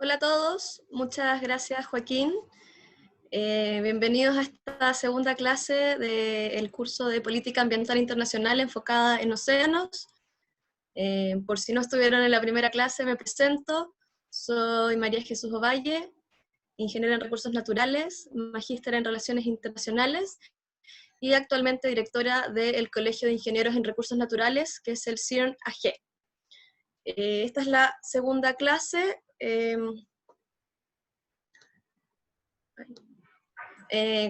Hola a todos, muchas gracias Joaquín. Bienvenidos a esta segunda clase del curso de Política Ambiental Internacional enfocada en océanos. Por si no estuvieron en la primera clase, me presento. Soy María Jesús Ovalle, ingeniera en Recursos Naturales, magíster en Relaciones Internacionales y actualmente directora del Colegio de Ingenieros en Recursos Naturales, que es el CIRN-AG. Esta es la segunda clase.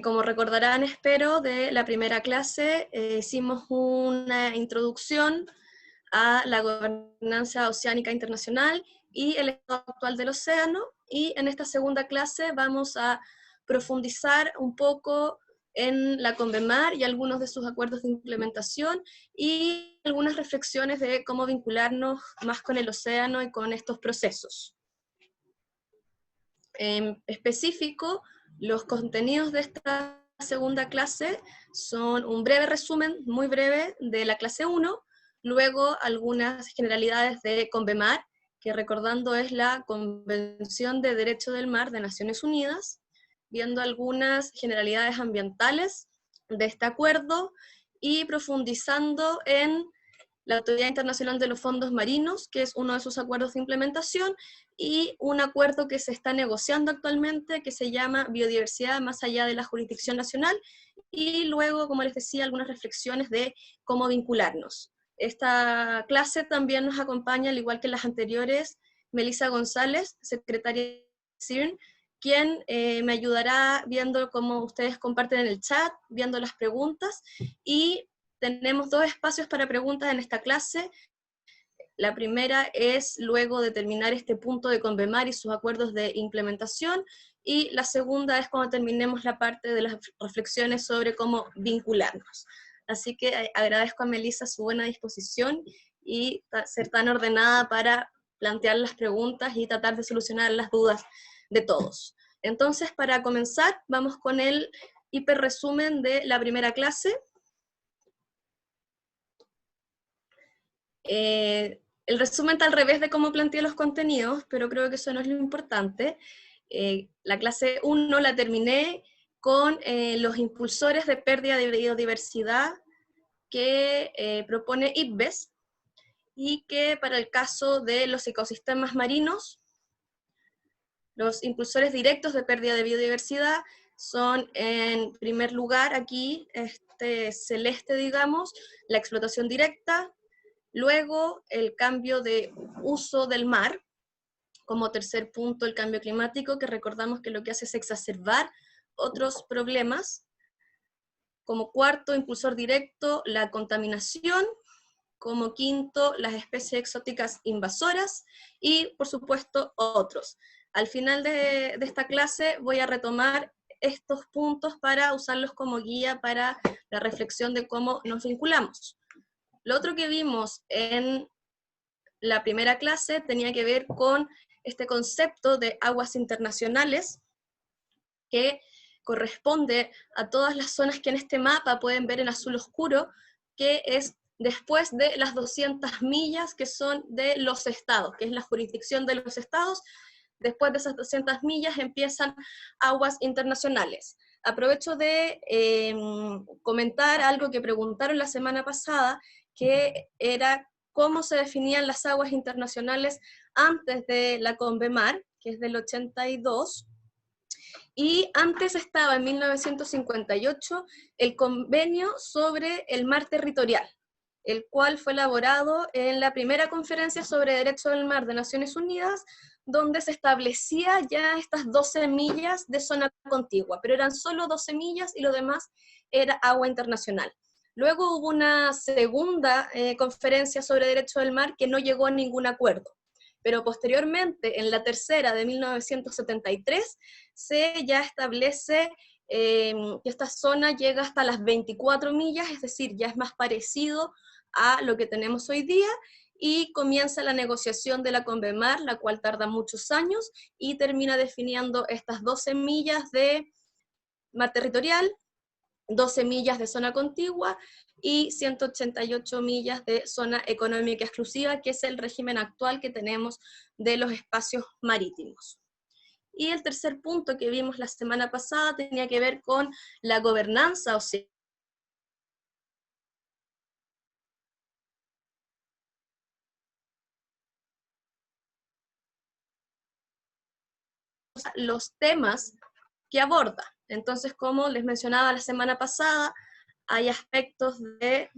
Como recordarán, espero, de la primera clase, hicimos una introducción a la gobernanza oceánica internacional y el estado actual del océano, y en esta segunda clase vamos a profundizar un poco en la CONVEMAR y algunos de sus acuerdos de implementación y algunas reflexiones de cómo vincularnos más con el océano y con estos procesos. En específico, los contenidos de esta segunda clase son un breve resumen, muy breve, de la clase 1, luego algunas generalidades de CONVEMAR, que recordando es la Convención de Derecho del Mar de Naciones Unidas, viendo algunas generalidades ambientales de este acuerdo y profundizando en la Autoridad Internacional de los Fondos Marinos, que es uno de sus acuerdos de implementación, y un acuerdo que se está negociando actualmente, que se llama Biodiversidad más allá de la jurisdicción nacional, y luego, como les decía, algunas reflexiones de cómo vincularnos. Esta clase también nos acompaña, al igual que las anteriores, Melissa González, secretaria de CIRN, quien me ayudará viendo cómo ustedes comparten en el chat, viendo las preguntas, y tenemos dos espacios para preguntas en esta clase. La primera es luego de terminar este punto de CONVEMAR y sus acuerdos de implementación, y la segunda es cuando terminemos la parte de las reflexiones sobre cómo vincularnos. Así que agradezco a Melissa su buena disposición y ser tan ordenada para plantear las preguntas y tratar de solucionar las dudas de todos. Entonces, para comenzar, vamos con el hiperresumen de la primera clase. El resumen está al revés de cómo planteé los contenidos, pero creo que eso no es lo importante. La clase 1 la terminé con los impulsores de pérdida de biodiversidad que propone IPBES, y que para el caso de los ecosistemas marinos, los impulsores directos de pérdida de biodiversidad son, en primer lugar, aquí, este celeste, digamos, la explotación directa. Luego, el cambio de uso del mar, como tercer punto, el cambio climático, que recordamos que lo que hace es exacerbar otros problemas. Como cuarto impulsor directo, la contaminación. Como quinto, las especies exóticas invasoras. Y, por supuesto, otros. Al final de esta clase voy a retomar estos puntos para usarlos como guía para la reflexión de cómo nos vinculamos. Lo otro que vimos en la primera clase tenía que ver con este concepto de aguas internacionales, que corresponde a todas las zonas que en este mapa pueden ver en azul oscuro, que es después de las 200 millas que son de los estados, que es la jurisdicción de los estados. Después de esas 200 millas empiezan aguas internacionales. Aprovecho de comentar algo que preguntaron la semana pasada, que era cómo se definían las aguas internacionales antes de la CONVEMAR, que es del 82, y antes estaba en 1958 el convenio sobre el mar territorial, el cual fue elaborado en la primera conferencia sobre derecho del mar de Naciones Unidas, donde se establecía ya estas 12 millas de zona contigua, pero eran solo 12 millas y lo demás era agua internacional. Luego hubo una segunda conferencia sobre derecho del mar que no llegó a ningún acuerdo, pero posteriormente, en la tercera de 1973, se ya establece que esta zona llega hasta las 24 millas, es decir, ya es más parecido a lo que tenemos hoy día, y comienza la negociación de la CONVEMAR, la cual tarda muchos años, y termina definiendo estas 12 millas de mar territorial, 12 millas de zona contigua, y 188 millas de zona económica exclusiva, que es el régimen actual que tenemos de los espacios marítimos. Y el tercer punto que vimos la semana pasada tenía que ver con la gobernanza oceánica. Los temas que aborda. Entonces, como les mencionaba la semana pasada, hay aspectos de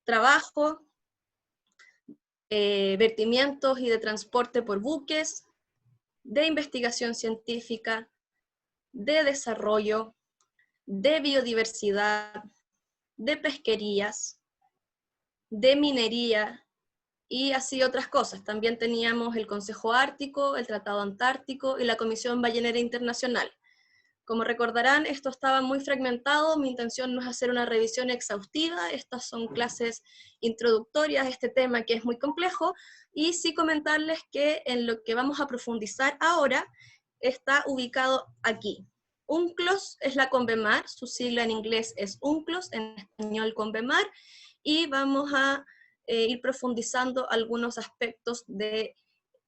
trabajo, vertimientos y de transporte por buques, de investigación científica, de desarrollo, de biodiversidad, de pesquerías, de minería y así otras cosas. También teníamos el Consejo Ártico, el Tratado Antártico y la Comisión Ballenera Internacional. Como recordarán, esto estaba muy fragmentado, mi intención no es hacer una revisión exhaustiva, estas son clases introductorias a este tema que es muy complejo, y sí comentarles que en lo que vamos a profundizar ahora está ubicado aquí. UNCLOS es la CONVEMAR, su sigla en inglés es UNCLOS, en español CONVEMAR, y vamos a ir profundizando algunos aspectos de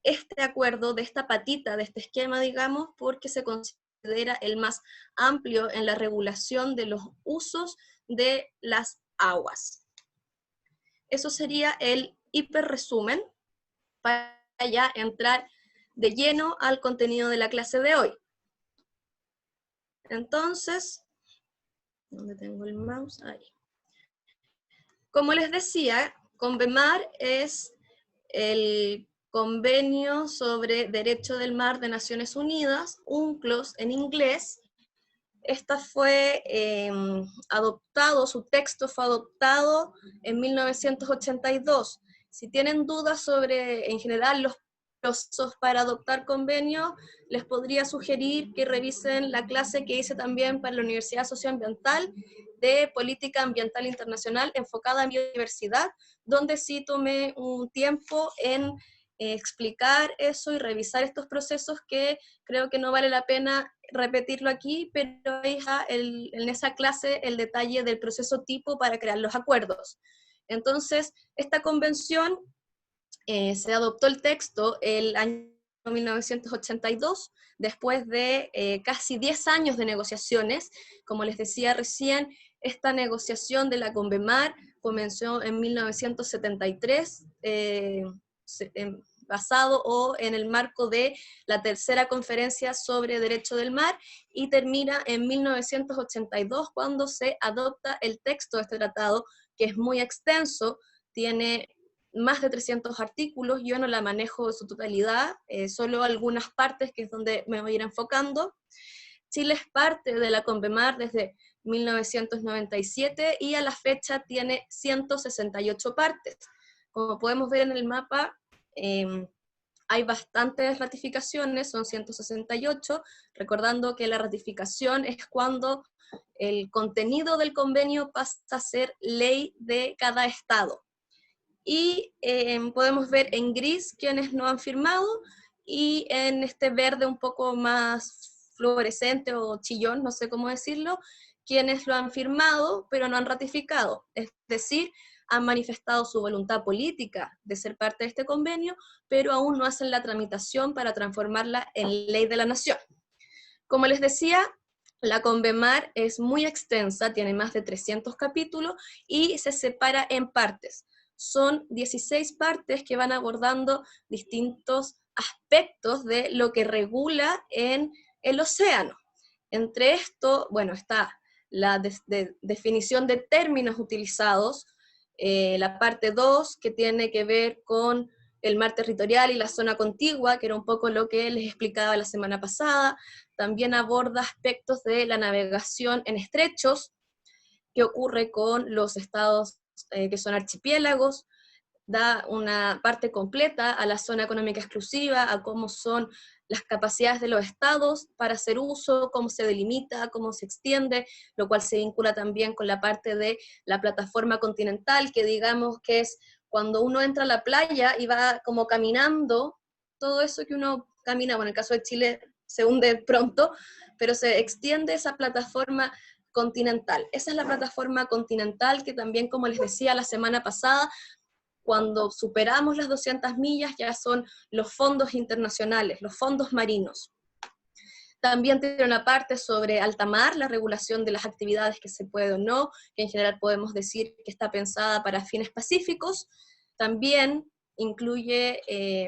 este acuerdo, de esta patita, de este esquema, digamos, porque se considera el más amplio en la regulación de los usos de las aguas. Eso sería el hiperresumen para ya entrar de lleno al contenido de la clase de hoy. Entonces, ¿dónde tengo el mouse? Ahí. Como les decía, CONVEMAR es el Convenio sobre Derecho del Mar de Naciones Unidas, UNCLOS en inglés. Esta fue adoptado, su texto fue adoptado en 1982. Si tienen dudas sobre, en general, los procesos para adoptar convenios, les podría sugerir que revisen la clase que hice también para la Universidad Socioambiental de Política Ambiental Internacional enfocada en biodiversidad, donde sí tomé un tiempo en explicar eso y revisar estos procesos que creo que no vale la pena repetirlo aquí, pero ahí está en esa clase el detalle del proceso tipo para crear los acuerdos. Entonces, esta convención se adoptó el texto el año 1982, después de casi 10 años de negociaciones. Como les decía recién, esta negociación de la CONVEMAR comenzó en 1973, basado o en el marco de la tercera conferencia sobre derecho del mar, y termina en 1982 cuando se adopta el texto de este tratado, que es muy extenso, tiene más de 300 artículos, yo no la manejo en su totalidad, solo algunas partes que es donde me voy a ir enfocando. Chile es parte de la CONVEMAR desde 1997 y a la fecha tiene 168 partes. Como podemos ver en el mapa, hay bastantes ratificaciones, son 168, recordando que la ratificación es cuando el contenido del convenio pasa a ser ley de cada estado. Y podemos ver en gris quienes no han firmado, y en este verde un poco más fluorescente o chillón, no sé cómo decirlo, quienes lo han firmado pero no han ratificado, es decir, han manifestado su voluntad política de ser parte de este convenio, pero aún no hacen la tramitación para transformarla en ley de la nación. Como les decía, la CONVEMAR es muy extensa, tiene más de 300 capítulos y se separa en partes. Son 16 partes que van abordando distintos aspectos de lo que regula en el océano. Entre esto, bueno, está la definición de términos utilizados, la parte 2, que tiene que ver con el mar territorial y la zona contigua, que era un poco lo que les explicaba la semana pasada. También aborda aspectos de la navegación en estrechos, qué ocurre con los estados que son archipiélagos, da una parte completa a la zona económica exclusiva, a cómo son las capacidades de los estados para hacer uso, cómo se delimita, cómo se extiende, lo cual se vincula también con la parte de la plataforma continental, que digamos que es cuando uno entra a la playa y va como caminando, todo eso que uno camina, bueno, en el caso de Chile se hunde pronto, pero se extiende esa plataforma continental. Esa es la plataforma continental que también, como les decía la semana pasada, cuando superamos las 200 millas ya son los fondos internacionales, los fondos marinos. También tiene una parte sobre alta mar, la regulación de las actividades que se puede o no, que en general podemos decir que está pensada para fines pacíficos. También incluye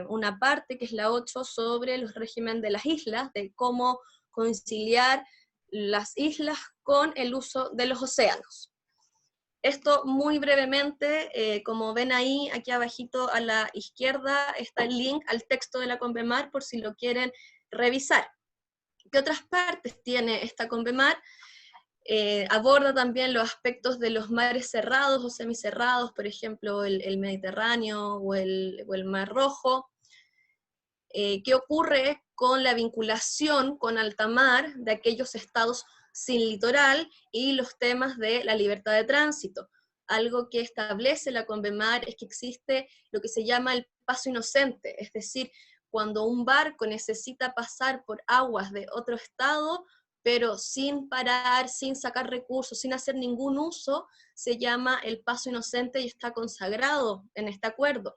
una parte, que es la 8, sobre los regímenes de las islas, de cómo conciliar las islas con el uso de los océanos. Esto muy brevemente, como ven ahí, aquí abajito a la izquierda está el link al texto de la Convemar por si lo quieren revisar. ¿Qué otras partes tiene esta Convemar? Aborda también los aspectos de los mares cerrados o semicerrados, por ejemplo, el Mediterráneo o el Mar Rojo. ¿Qué ocurre con la vinculación con alta mar de aquellos estados sin litoral y los temas de la libertad de tránsito? Algo que establece la Convemar es que existe lo que se llama el paso inocente, es decir, cuando un barco necesita pasar por aguas de otro estado, pero sin parar, sin sacar recursos, sin hacer ningún uso, se llama el paso inocente y está consagrado en este acuerdo.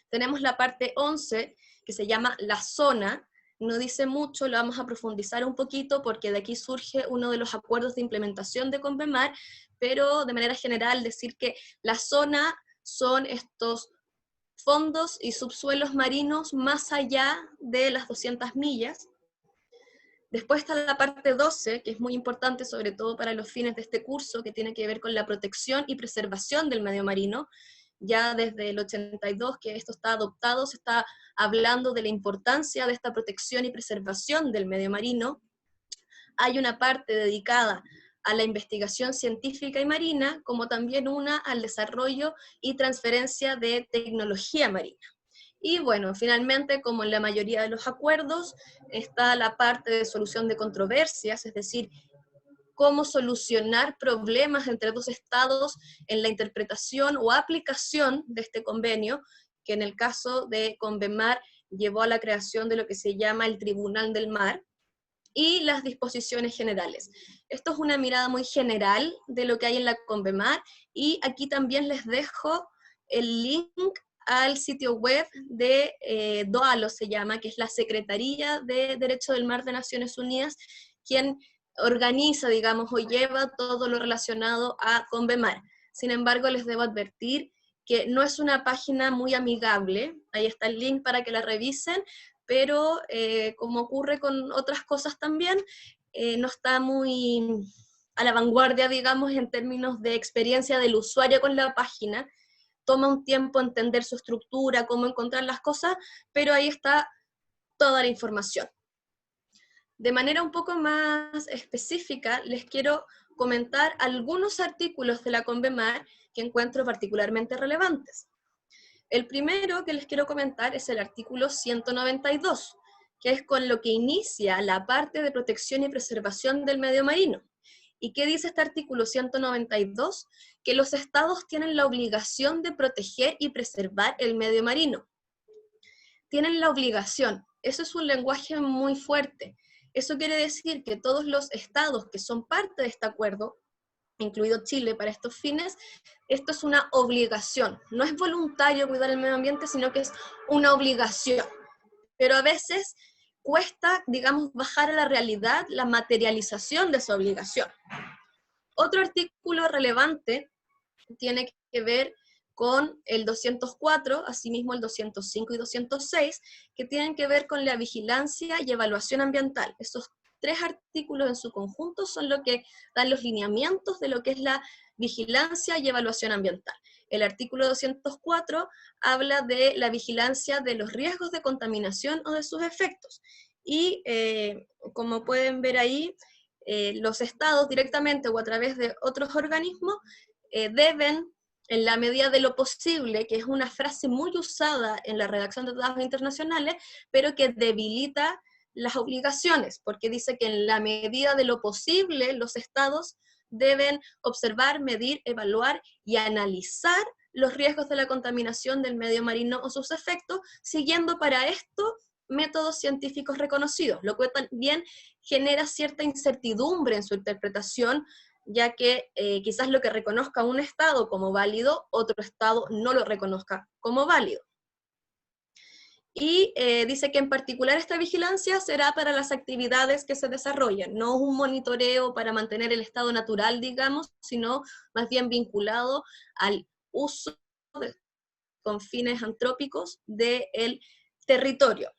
Tenemos la parte 11, que se llama la zona, no dice mucho, lo vamos a profundizar un poquito, porque de aquí surge uno de los acuerdos de implementación de Convemar, pero de manera general decir que la zona son estos fondos y subsuelos marinos más allá de las 200 millas. Después está la parte 12, que es muy importante, sobre todo para los fines de este curso, que tiene que ver con la protección y preservación del medio marino. Ya desde el 82 que esto está adoptado, se está hablando de la importancia de esta protección y preservación del medio marino. Hay una parte dedicada a la investigación científica y marina, como también una al desarrollo y transferencia de tecnología marina. Y bueno, finalmente, como en la mayoría de los acuerdos, está la parte de solución de controversias, es decir, cómo solucionar problemas entre dos estados en la interpretación o aplicación de este convenio, que en el caso de Convemar llevó a la creación de lo que se llama el Tribunal del Mar, y las disposiciones generales. Esto es una mirada muy general de lo que hay en la Convemar, y aquí también les dejo el link al sitio web de DOALO, se llama, que es la Secretaría de Derecho del Mar de Naciones Unidas, quien organiza, digamos, o lleva todo lo relacionado a Convemar. Sin embargo, les debo advertir que no es una página muy amigable, ahí está el link para que la revisen, pero como ocurre con otras cosas también, no está muy a la vanguardia, digamos, en términos de experiencia del usuario con la página. Toma un tiempo entender su estructura, cómo encontrar las cosas, pero ahí está toda la información. De manera un poco más específica, les quiero comentar algunos artículos de la Convemar que encuentro particularmente relevantes. El primero que les quiero comentar es el artículo 192, que es con lo que inicia la parte de protección y preservación del medio marino. ¿Y qué dice este artículo 192? Que los estados tienen la obligación de proteger y preservar el medio marino. Tienen la obligación. Eso es un lenguaje muy fuerte. Eso quiere decir que todos los estados que son parte de este acuerdo, incluido Chile para estos fines, esto es una obligación. No es voluntario cuidar el medio ambiente, sino que es una obligación. Pero a veces cuesta, digamos, bajar a la realidad la materialización de esa obligación. Otro artículo relevante tiene que ver con el 204, asimismo el 205 y 206, que tienen que ver con la vigilancia y evaluación ambiental. Esos tres artículos en su conjunto son lo que dan los lineamientos de lo que es la vigilancia y evaluación ambiental. El artículo 204 habla de la vigilancia de los riesgos de contaminación o de sus efectos. Y como pueden ver ahí, los estados directamente o a través de otros organismos deben, en la medida de lo posible, que es una frase muy usada en la redacción de tratados internacionales, pero que debilita las obligaciones, porque dice que en la medida de lo posible los estados deben observar, medir, evaluar y analizar los riesgos de la contaminación del medio marino o sus efectos, siguiendo para esto métodos científicos reconocidos, lo que también genera cierta incertidumbre en su interpretación, ya que quizás lo que reconozca un Estado como válido, otro Estado no lo reconozca como válido. Y dice que en particular esta vigilancia será para las actividades que se desarrollan, no un monitoreo para mantener el estado natural, digamos, sino más bien vinculado al uso con fines antrópicos del territorio.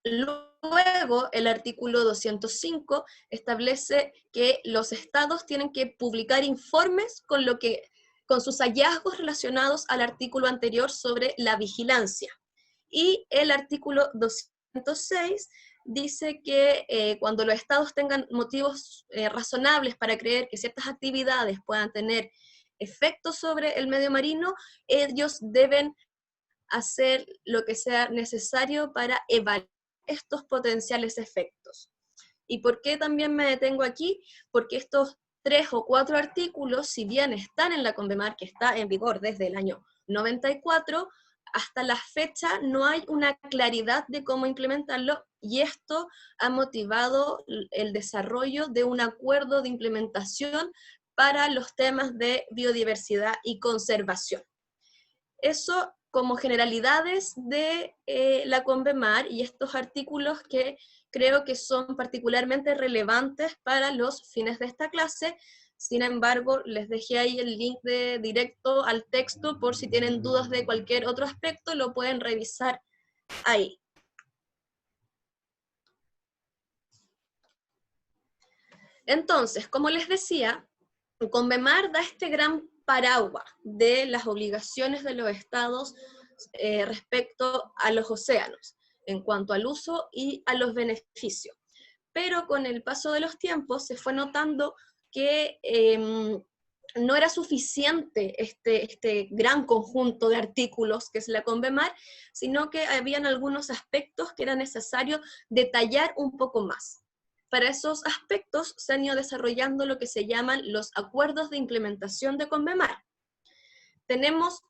Luego, el artículo 205 establece que los estados tienen que publicar informes con sus hallazgos relacionados al artículo anterior sobre la vigilancia. Y el artículo 206 dice que cuando los estados tengan motivos razonables para creer que ciertas actividades puedan tener efectos sobre el medio marino, ellos deben hacer lo que sea necesario para evaluar estos potenciales efectos. ¿Y por qué también me detengo aquí? Porque estos 3 o 4 artículos, si bien están en la CONVEMAR, que está en vigor desde el año 94, hasta la fecha no hay una claridad de cómo implementarlo, y esto ha motivado el desarrollo de un acuerdo de implementación para los temas de biodiversidad y conservación. Eso como generalidades de la CONVEMAR y estos artículos que creo que son particularmente relevantes para los fines de esta clase. Sin embargo, les dejé ahí el link directo al texto por si tienen dudas de cualquier otro aspecto, lo pueden revisar ahí. Entonces, como les decía, CONVEMAR da este gran paraguas de las obligaciones de los estados respecto a los océanos, en cuanto al uso y a los beneficios. Pero con el paso de los tiempos se fue notando que no era suficiente este gran conjunto de artículos que es la CONVEMAR, sino que habían algunos aspectos que era necesario detallar un poco más. Para esos aspectos se han ido desarrollando lo que se llaman los acuerdos de implementación de CONVEMAR. Tenemos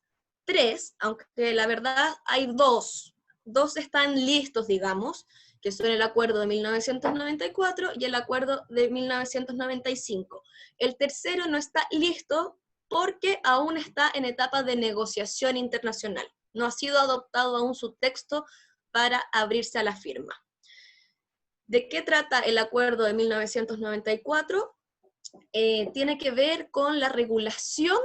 3, aunque la verdad hay 2. 2 están listos, digamos, que son el acuerdo de 1994 y el acuerdo de 1995. El tercero no está listo porque aún está en etapa de negociación internacional. No ha sido adoptado aún su texto para abrirse a la firma. ¿De qué trata el acuerdo de 1994? Tiene que ver con la regulación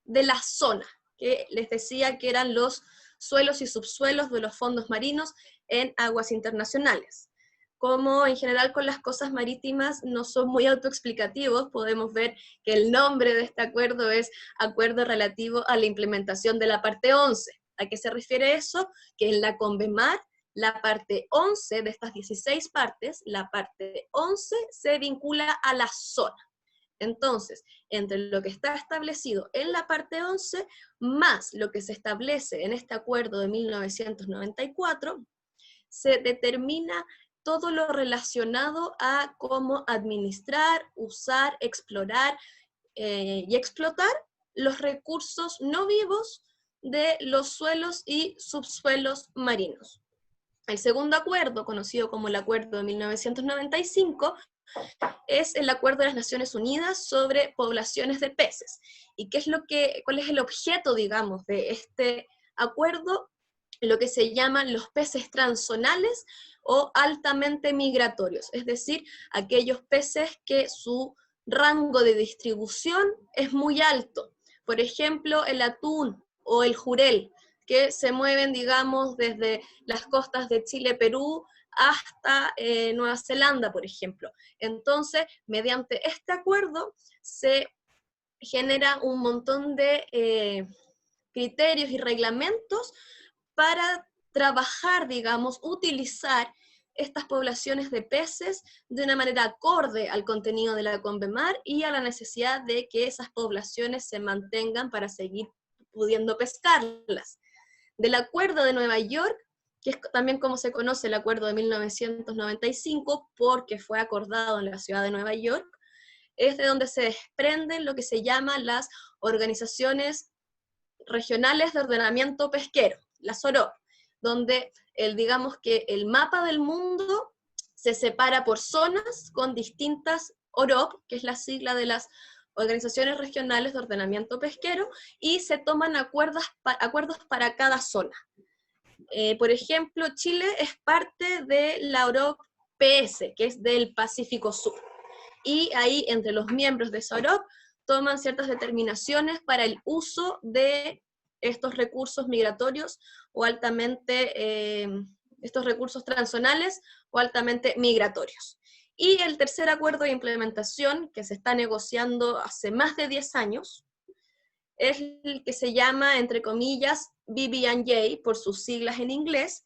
de la zona, que les decía que eran los suelos y subsuelos de los fondos marinos en aguas internacionales. Como en general con las cosas marítimas no son muy autoexplicativos, podemos ver que el nombre de este acuerdo es Acuerdo Relativo a la Implementación de la Parte 11. ¿A qué se refiere eso? Que en la CONVEMAR, la parte 11 de estas 16 partes, la parte 11 se vincula a la zona. Entonces, entre lo que está establecido en la parte 11, más lo que se establece en este acuerdo de 1994, se determina todo lo relacionado a cómo administrar, usar, explorar y explotar los recursos no vivos de los suelos y subsuelos marinos. El segundo acuerdo, conocido como el Acuerdo de 1995, es el Acuerdo de las Naciones Unidas sobre poblaciones de peces. ¿Y cuál es el objeto, digamos, de este acuerdo? Lo que se llaman los peces transzonales o altamente migratorios, es decir, aquellos peces que su rango de distribución es muy alto. Por ejemplo, el atún o el jurel, que se mueven, digamos, desde las costas de Chile, Perú, hasta Nueva Zelanda, por ejemplo. Entonces, mediante este acuerdo se genera un montón de criterios y reglamentos para trabajar, digamos, utilizar estas poblaciones de peces de una manera acorde al contenido de la CONVEMAR y a la necesidad de que esas poblaciones se mantengan para seguir pudiendo pescarlas. Del Acuerdo de Nueva York, que es también como se conoce el Acuerdo de 1995, porque fue acordado en la ciudad de Nueva York, es de donde se desprenden lo que se llaman las organizaciones regionales de ordenamiento pesquero, las OROP, donde digamos que el mapa del mundo se separa por zonas con distintas OROP, que es la sigla de las Organizaciones Regionales de Ordenamiento Pesquero, y se toman acuerdos para cada zona. Por ejemplo, Chile es parte de la OROP PS, que es del Pacífico Sur, y ahí entre los miembros de esa OROP toman ciertas determinaciones para el uso de estos recursos migratorios o altamente, estos recursos transzonales o altamente migratorios. Y el tercer acuerdo de implementación, que se está negociando hace más de 10 años, es el que se llama, entre comillas, BBNJ, por sus siglas en inglés,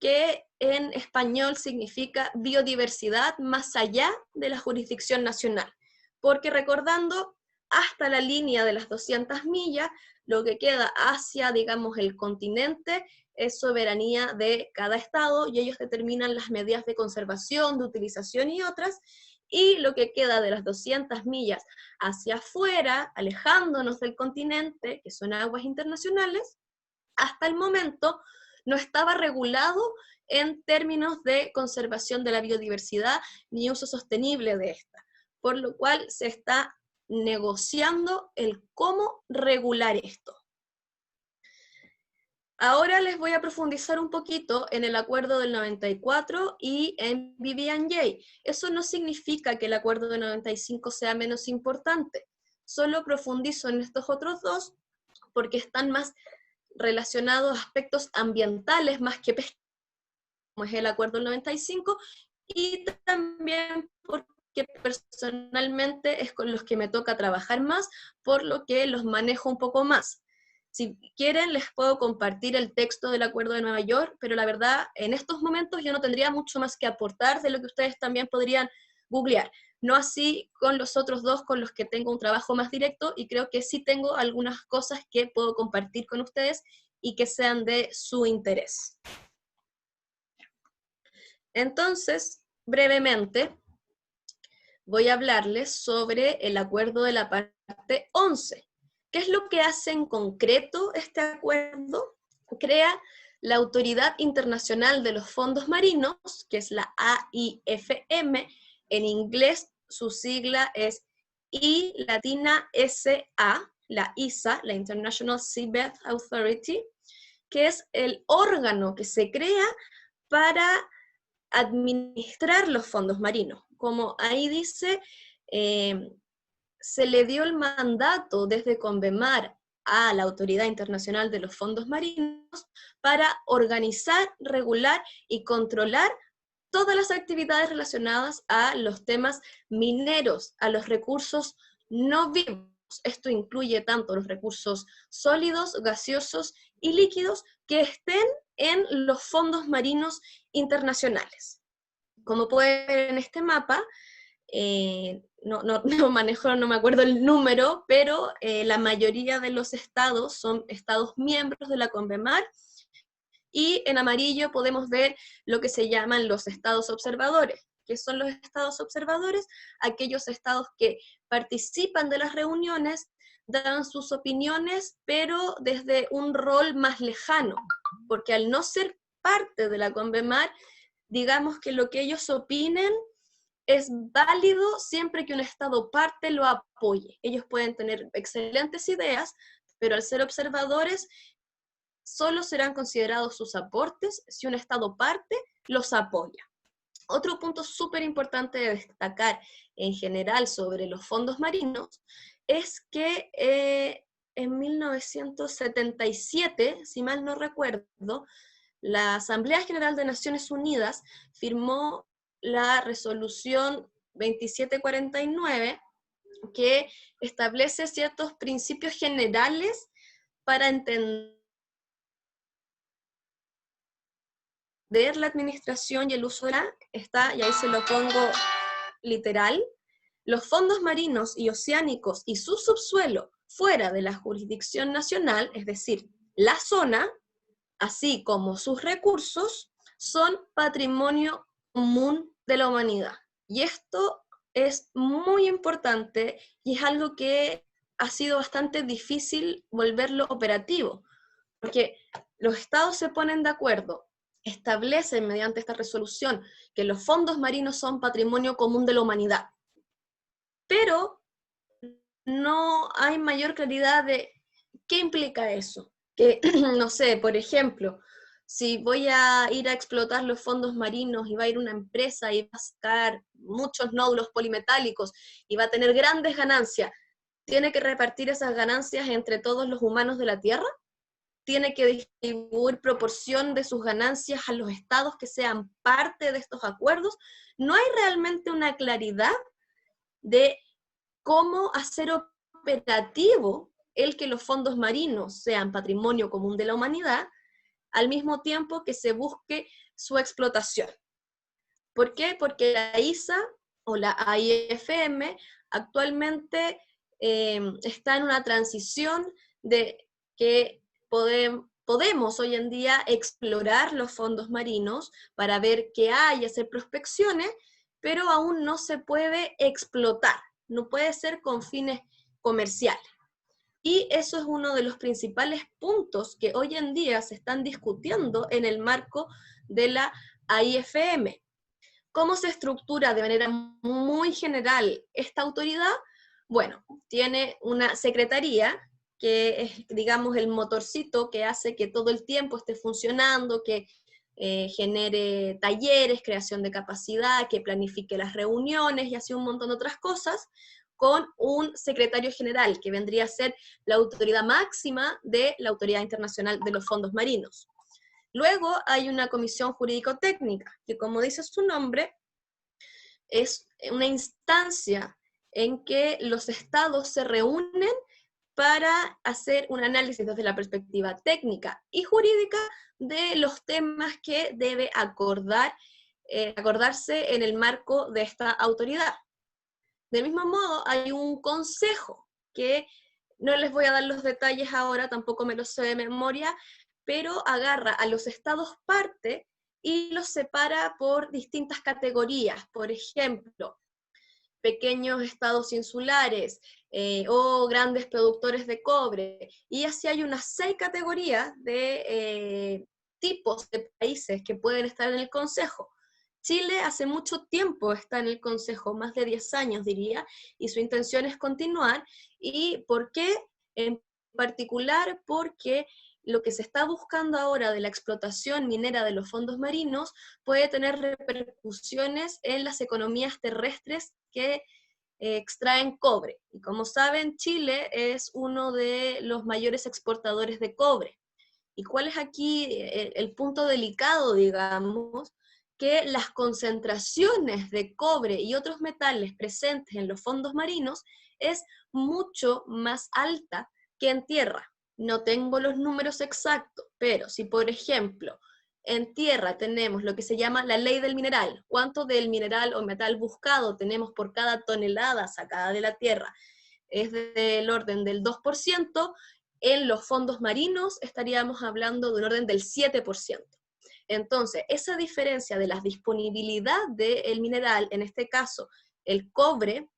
que en español significa biodiversidad más allá de la jurisdicción nacional. Porque recordando, hasta la línea de las 200 millas, lo que queda hacia, digamos, el continente es soberanía de cada estado y ellos determinan las medidas de conservación, de utilización y otras, y lo que queda de las 200 millas hacia afuera, alejándonos del continente, que son aguas internacionales, hasta el momento no estaba regulado en términos de conservación de la biodiversidad ni uso sostenible de esta, por lo cual se está negociando el cómo regular esto. Ahora les voy a profundizar un poquito en el acuerdo del 94 y en BBNJ. Eso no significa que el acuerdo del 95 sea menos importante, solo profundizo en estos otros dos porque están más relacionados a aspectos ambientales más que pesqueros, como es el acuerdo del 95, y también porque personalmente es con los que me toca trabajar más, por lo que los manejo un poco más. Si quieren, les puedo compartir el texto del Acuerdo de Nueva York, pero la verdad, en estos momentos yo no tendría mucho más que aportar de lo que ustedes también podrían googlear. No así con los otros dos con los que tengo un trabajo más directo, y creo que sí tengo algunas cosas que puedo compartir con ustedes y que sean de su interés. Entonces, brevemente, voy a hablarles sobre el acuerdo de la parte 11. ¿Qué es lo que hace en concreto este acuerdo? Crea la Autoridad Internacional de los Fondos Marinos, que es la AIFM. En inglés su sigla es I latina SA, la ISA, la International Seabed Authority, que es el órgano que se crea para administrar los fondos marinos. Como ahí dice, se le dio el mandato desde Convemar a la Autoridad Internacional de los Fondos Marinos para organizar, regular y controlar todas las actividades relacionadas a los temas mineros, a los recursos no vivos. Esto incluye tanto los recursos sólidos, gaseosos y líquidos que estén en los fondos marinos internacionales. Como pueden ver en este mapa, no manejo, no me acuerdo el número, pero la mayoría de los estados son estados miembros de la Convemar, y en amarillo podemos ver lo que se llaman los estados observadores. ¿Qué son los estados observadores? Aquellos estados que participan de las reuniones, dan sus opiniones, pero desde un rol más lejano, porque al no ser parte de la Convemar, digamos que lo que ellos opinen es válido siempre que un Estado parte lo apoye. Ellos pueden tener excelentes ideas, pero al ser observadores, solo serán considerados sus aportes si un Estado parte los apoya. Otro punto súper importante de destacar en general sobre los fondos marinos es que en 1977, si mal no recuerdo, la Asamblea General de Naciones Unidas firmó la resolución 2749, que establece ciertos principios generales para entender la administración y el uso de la, está, y ahí se lo pongo literal, los fondos marinos y oceánicos y su subsuelo fuera de la jurisdicción nacional, es decir, la zona, así como sus recursos, son patrimonio común de la humanidad. Y esto es muy importante y es algo que ha sido bastante difícil volverlo operativo, porque los estados se ponen de acuerdo, establecen mediante esta resolución que los fondos marinos son patrimonio común de la humanidad, pero no hay mayor claridad de qué implica eso. Que, no sé, por ejemplo, si voy a ir a explotar los fondos marinos y va a ir una empresa y va a sacar muchos nódulos polimetálicos y va a tener grandes ganancias, ¿tiene que repartir esas ganancias entre todos los humanos de la Tierra? ¿Tiene que distribuir proporción de sus ganancias a los estados que sean parte de estos acuerdos? No hay realmente una claridad de cómo hacer operativo el que los fondos marinos sean patrimonio común de la humanidad, al mismo tiempo que se busque su explotación. ¿Por qué? Porque la ISA o la AIFM actualmente está en una transición de que podemos hoy en día explorar los fondos marinos para ver qué hay, hacer prospecciones, pero aún no se puede explotar, no puede ser con fines comerciales. Y eso es uno de los principales puntos que hoy en día se están discutiendo en el marco de la AIFM. ¿Cómo se estructura de manera muy general esta autoridad? Bueno, tiene una secretaría que es, digamos, el motorcito que hace que todo el tiempo esté funcionando, que genere talleres, creación de capacidad, que planifique las reuniones y así un montón de otras cosas, con un secretario general, que vendría a ser la autoridad máxima de la Autoridad Internacional de los Fondos Marinos. Luego hay una comisión jurídico-técnica, que como dice su nombre, es una instancia en que los estados se reúnen para hacer un análisis desde la perspectiva técnica y jurídica de los temas que debe acordarse en el marco de esta autoridad. Del mismo modo, hay un consejo que no les voy a dar los detalles ahora, tampoco me los sé de memoria, pero agarra a los estados parte y los separa por distintas categorías. Por ejemplo, pequeños estados insulares o grandes productores de cobre. Y así hay unas 6 categorías de tipos de países que pueden estar en el Consejo. Chile hace mucho tiempo está en el Consejo, más de 10 años diría, y su intención es continuar. ¿Y por qué? En particular porque lo que se está buscando ahora de la explotación minera de los fondos marinos puede tener repercusiones en las economías terrestres que extraen cobre. Y como saben, Chile es uno de los mayores exportadores de cobre. ¿Y cuál es aquí el punto delicado, digamos? Que las concentraciones de cobre y otros metales presentes en los fondos marinos es mucho más alta que en tierra. No tengo los números exactos, pero si por ejemplo en tierra tenemos lo que se llama la ley del mineral, cuánto del mineral o metal buscado tenemos por cada tonelada sacada de la tierra, es del orden del 2%, en los fondos marinos estaríamos hablando de un orden del 7%. Entonces, esa diferencia de la disponibilidad del mineral, en este caso el cobre,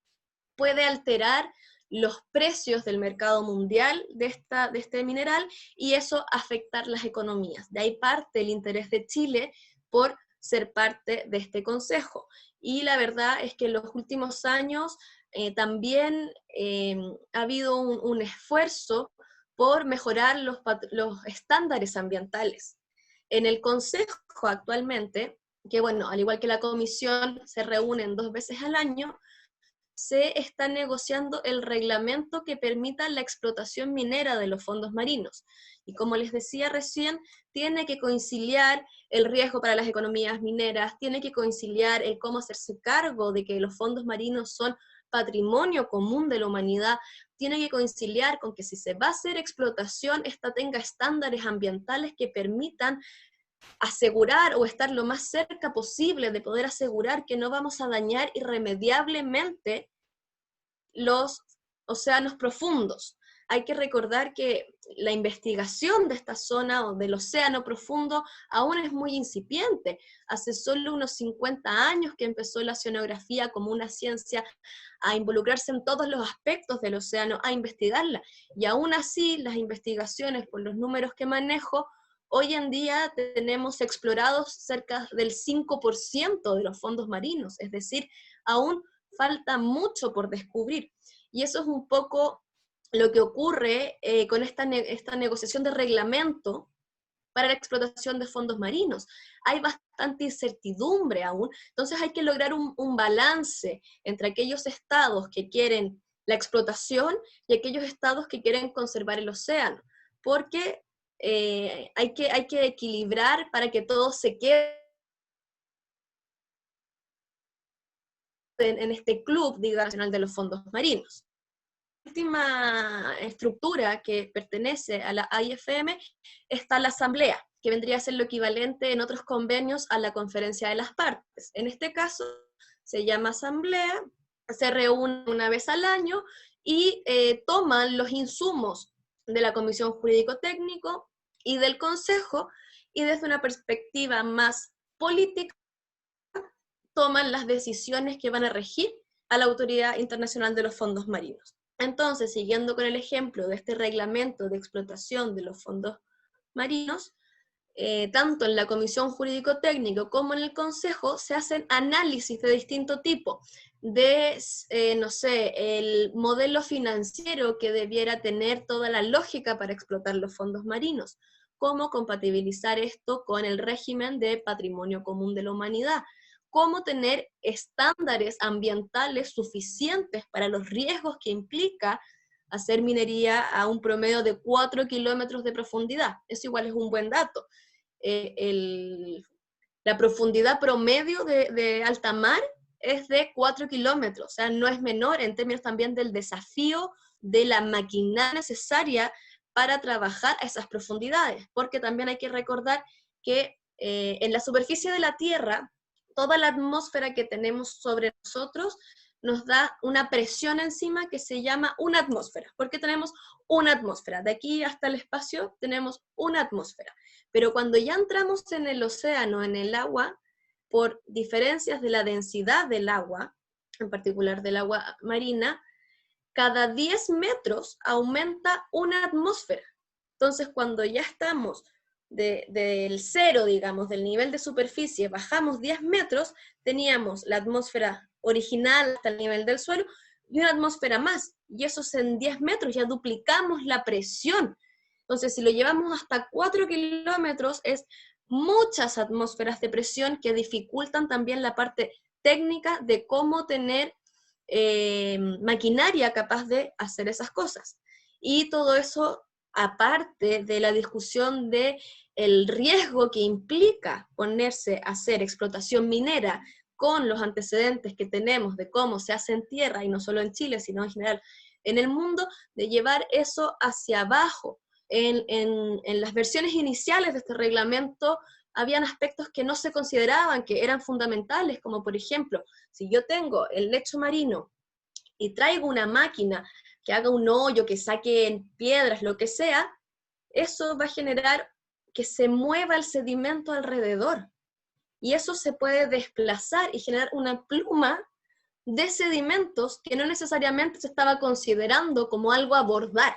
puede alterar los precios del mercado mundial de este mineral y eso afectar las economías. De ahí parte el interés de Chile por ser parte de este consejo. Y la verdad es que en los últimos años también ha habido un esfuerzo por mejorar los estándares ambientales. En el consejo actualmente, que bueno, al igual que la comisión se reúnen 2 veces al año, se está negociando el reglamento que permita la explotación minera de los fondos marinos. Y como les decía recién, tiene que conciliar el riesgo para las economías mineras, tiene que conciliar el cómo hacerse cargo de que los fondos marinos son patrimonio común de la humanidad, tiene que conciliar con que si se va a hacer explotación, esta tenga estándares ambientales que permitan asegurar o estar lo más cerca posible de poder asegurar que no vamos a dañar irremediablemente los océanos profundos. Hay que recordar que la investigación de esta zona o del océano profundo aún es muy incipiente. Hace solo unos 50 años que empezó la oceanografía como una ciencia a involucrarse en todos los aspectos del océano, a investigarla. Y aún así las investigaciones, por los números que manejo, hoy en día tenemos explorados cerca del 5% de los fondos marinos, es decir, aún falta mucho por descubrir. Y eso es un poco lo que ocurre con esta negociación de reglamento para la explotación de fondos marinos. Hay bastante incertidumbre aún, entonces hay que lograr un balance entre aquellos estados que quieren la explotación y aquellos estados que quieren conservar el océano, porque hay que equilibrar para que todo se quede en este club, digamos, nacional de los fondos marinos. La última estructura que pertenece a la AIFM está la asamblea, que vendría a ser lo equivalente en otros convenios a la conferencia de las partes. En este caso se llama asamblea, se reúne una vez al año y toman los insumos de la Comisión Jurídico-Técnico y del Consejo, y desde una perspectiva más política toman las decisiones que van a regir a la Autoridad Internacional de los Fondos Marinos. Entonces, siguiendo con el ejemplo de este reglamento de explotación de los fondos marinos, tanto en la Comisión Jurídico-Técnico como en el Consejo se hacen análisis de distinto tipo, de, no sé, el modelo financiero que debiera tener toda la lógica para explotar los fondos marinos, cómo compatibilizar esto con el régimen de patrimonio común de la humanidad, cómo tener estándares ambientales suficientes para los riesgos que implica hacer minería a un promedio de 4 kilómetros de profundidad. Eso igual es un buen dato. La profundidad promedio de alta mar es de 4 kilómetros, o sea, no es menor en términos también del desafío de la maquinaria necesaria para trabajar a esas profundidades, porque también hay que recordar que en la superficie de la Tierra, toda la atmósfera que tenemos sobre nosotros nos da una presión encima que se llama una atmósfera, porque tenemos una atmósfera, de aquí hasta el espacio tenemos una atmósfera, pero cuando ya entramos en el océano, en el agua, por diferencias de la densidad del agua, en particular del agua marina, cada 10 metros aumenta una atmósfera. Entonces, cuando ya estamos del cero, digamos, del nivel de superficie, bajamos 10 metros, teníamos la atmósfera original hasta el nivel del suelo y una atmósfera más. Y eso es en 10 metros, ya duplicamos la presión. Entonces, si lo llevamos hasta 4 kilómetros, es muchas atmósferas de presión que dificultan también la parte técnica de cómo tener maquinaria capaz de hacer esas cosas. Y todo eso, aparte de la discusión de el riesgo que implica ponerse a hacer explotación minera con los antecedentes que tenemos de cómo se hace en tierra, y no solo en Chile, sino en general en el mundo, de llevar eso hacia abajo. En las versiones iniciales de este reglamento habían aspectos que no se consideraban, que eran fundamentales, como por ejemplo, si yo tengo el lecho marino y traigo una máquina que haga un hoyo, que saque piedras, lo que sea, eso va a generar que se mueva el sedimento alrededor. Y eso se puede desplazar y generar una pluma de sedimentos que no necesariamente se estaba considerando como algo a abordar.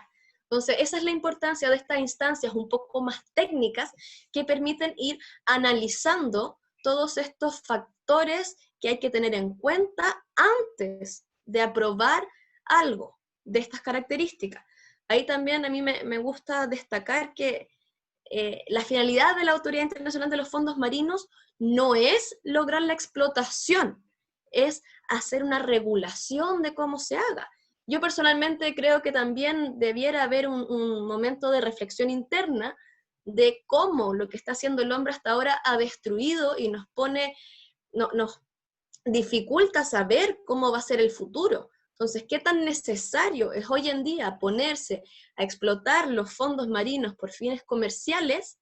Entonces, esa es la importancia de estas instancias un poco más técnicas que permiten ir analizando todos estos factores que hay que tener en cuenta antes de aprobar algo de estas características. Ahí también a mí me gusta destacar que la finalidad de la Autoridad Internacional de los Fondos Marinos no es lograr la explotación, es hacer una regulación de cómo se haga. Yo personalmente creo que también debiera haber un momento de reflexión interna de cómo lo que está haciendo el hombre hasta ahora ha destruido y nos dificulta saber cómo va a ser el futuro. Entonces, ¿qué tan necesario es hoy en día ponerse a explotar los fondos marinos por fines comerciales,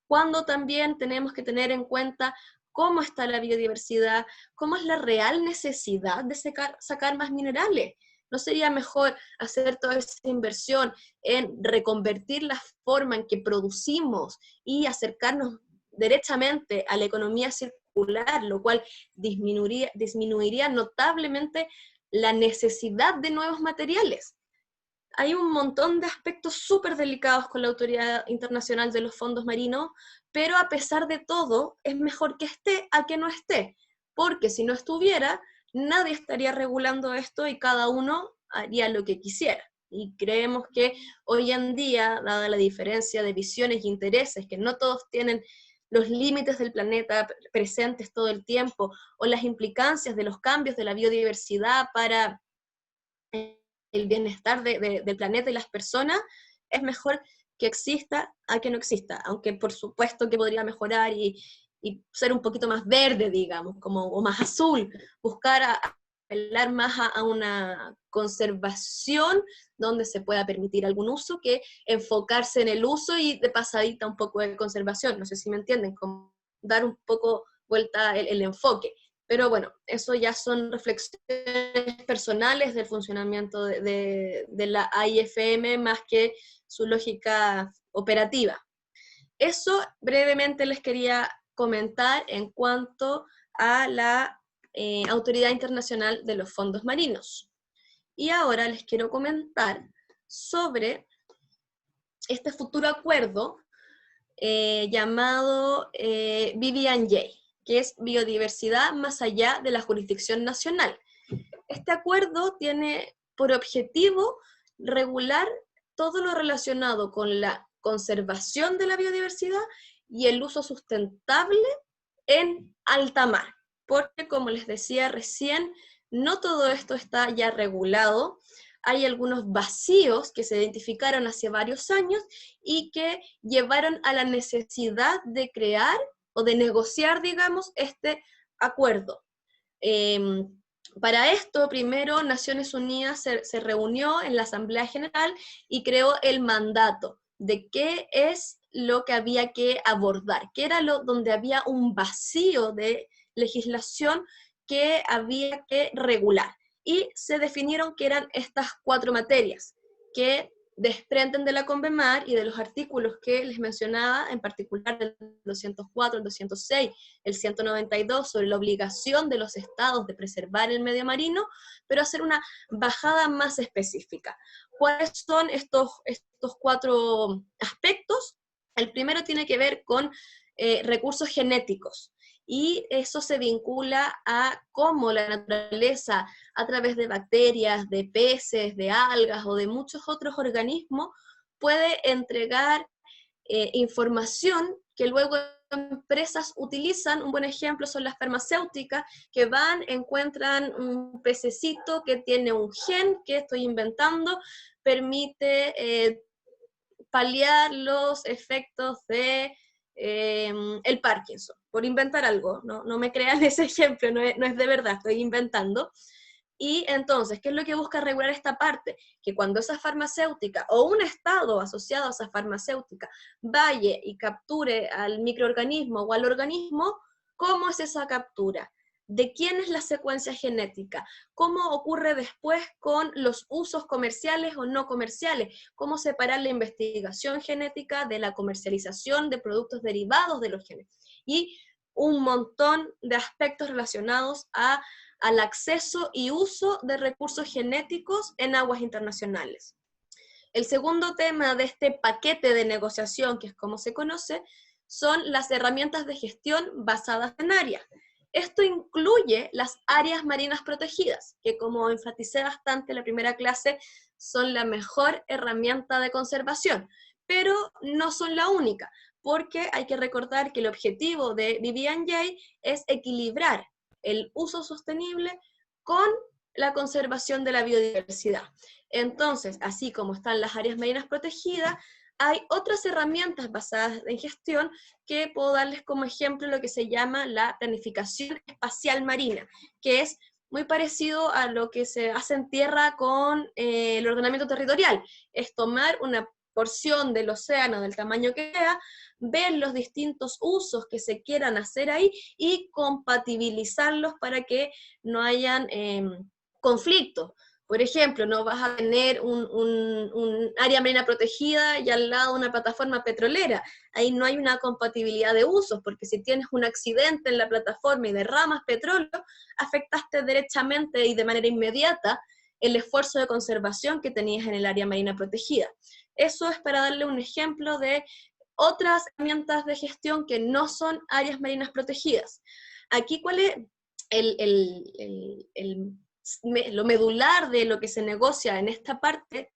cuando también tenemos que tener en cuenta cómo está la biodiversidad, cómo es la real necesidad de sacar más minerales? ¿No sería mejor hacer toda esa inversión en reconvertir la forma en que producimos y acercarnos derechamente a la economía circular, lo cual disminuiría notablemente la necesidad de nuevos materiales? hay un montón de aspectos súper delicados con la Autoridad Internacional de los Fondos Marinos, pero a pesar de todo, es mejor que esté a que no esté, porque si no estuviera, nadie estaría regulando esto y cada uno haría lo que quisiera. Y creemos que hoy en día, dada la diferencia de visiones y intereses, que no todos tienen los límites del planeta presentes todo el tiempo, o las implicancias de los cambios de la biodiversidad para el bienestar del planeta y las personas, es mejor que exista a que no exista, aunque por supuesto que podría mejorar y ser un poquito más verde, digamos, como, o más azul, buscar apelar más a una conservación donde se pueda permitir algún uso que enfocarse en el uso y de pasadita un poco de conservación, no sé si me entienden, como dar un poco vuelta el enfoque. Pero bueno, eso ya son reflexiones personales del funcionamiento de la AIFM más que su lógica operativa. Eso brevemente les quería comentar en cuanto a la Autoridad Internacional de los Fondos Marinos. Y ahora les quiero comentar sobre este futuro acuerdo llamado BBNJ, que es Biodiversidad más allá de la jurisdicción nacional. Este acuerdo tiene por objetivo regular todo lo relacionado con la conservación de la biodiversidad y el uso sustentable en alta mar, porque como les decía recién, no todo esto está ya regulado, hay algunos vacíos que se identificaron hace varios años y que llevaron a la necesidad de crear o de negociar, digamos, este acuerdo. Para esto, primero, Naciones Unidas se reunió en la Asamblea General y creó el mandato de qué es lo que había que abordar, qué era donde había un vacío de legislación que había que regular. Y se definieron que eran estas 4 materias que desprenden de la Convemar y de los artículos que les mencionaba, en particular del 204, el 206, el 192, sobre la obligación de los estados de preservar el medio marino, pero hacer una bajada más específica. ¿Cuáles son estos 4 aspectos? El primero tiene que ver con recursos genéticos, y eso se vincula a cómo la naturaleza, a través de bacterias, de peces, de algas o de muchos otros organismos, puede entregar información que luego empresas utilizan. Un buen ejemplo son las farmacéuticas, que van, encuentran un pececito que tiene un gen que estoy inventando, permite paliar los efectos de el Parkinson, por inventar algo, no me crean ese ejemplo, no es de verdad, estoy inventando. Y entonces, ¿qué es lo que busca regular esta parte? Que cuando esa farmacéutica o un estado asociado a esa farmacéutica vaya y capture al microorganismo o al organismo, ¿cómo es esa captura? ¿De quién es la secuencia genética? ¿Cómo ocurre después con los usos comerciales o no comerciales? ¿Cómo separar la investigación genética de la comercialización de productos derivados de los genes? Y un montón de aspectos relacionados al acceso y uso de recursos genéticos en aguas internacionales. El segundo tema de este paquete de negociación, que es como se conoce, son las herramientas de gestión basadas en áreas. Esto incluye las áreas marinas protegidas, que como enfaticé bastante en la primera clase, son la mejor herramienta de conservación, pero no son la única, porque hay que recordar que el objetivo de BBNJ es equilibrar el uso sostenible con la conservación de la biodiversidad. Entonces, así como están las áreas marinas protegidas, hay otras herramientas basadas en gestión que puedo darles como ejemplo lo que se llama la planificación espacial marina, que es muy parecido a lo que se hace en tierra con el ordenamiento territorial. Es tomar una porción del océano del tamaño que sea, ver los distintos usos que se quieran hacer ahí y compatibilizarlos para que no hayan conflictos. Por ejemplo, no vas a tener un área marina protegida y al lado una plataforma petrolera. Ahí no hay una compatibilidad de usos, porque si tienes un accidente en la plataforma y derramas petróleo, afectaste derechamente y de manera inmediata el esfuerzo de conservación que tenías en el área marina protegida. Eso es para darle un ejemplo de otras herramientas de gestión que no son áreas marinas protegidas. Aquí, ¿cuál es lo medular de lo que se negocia en esta parte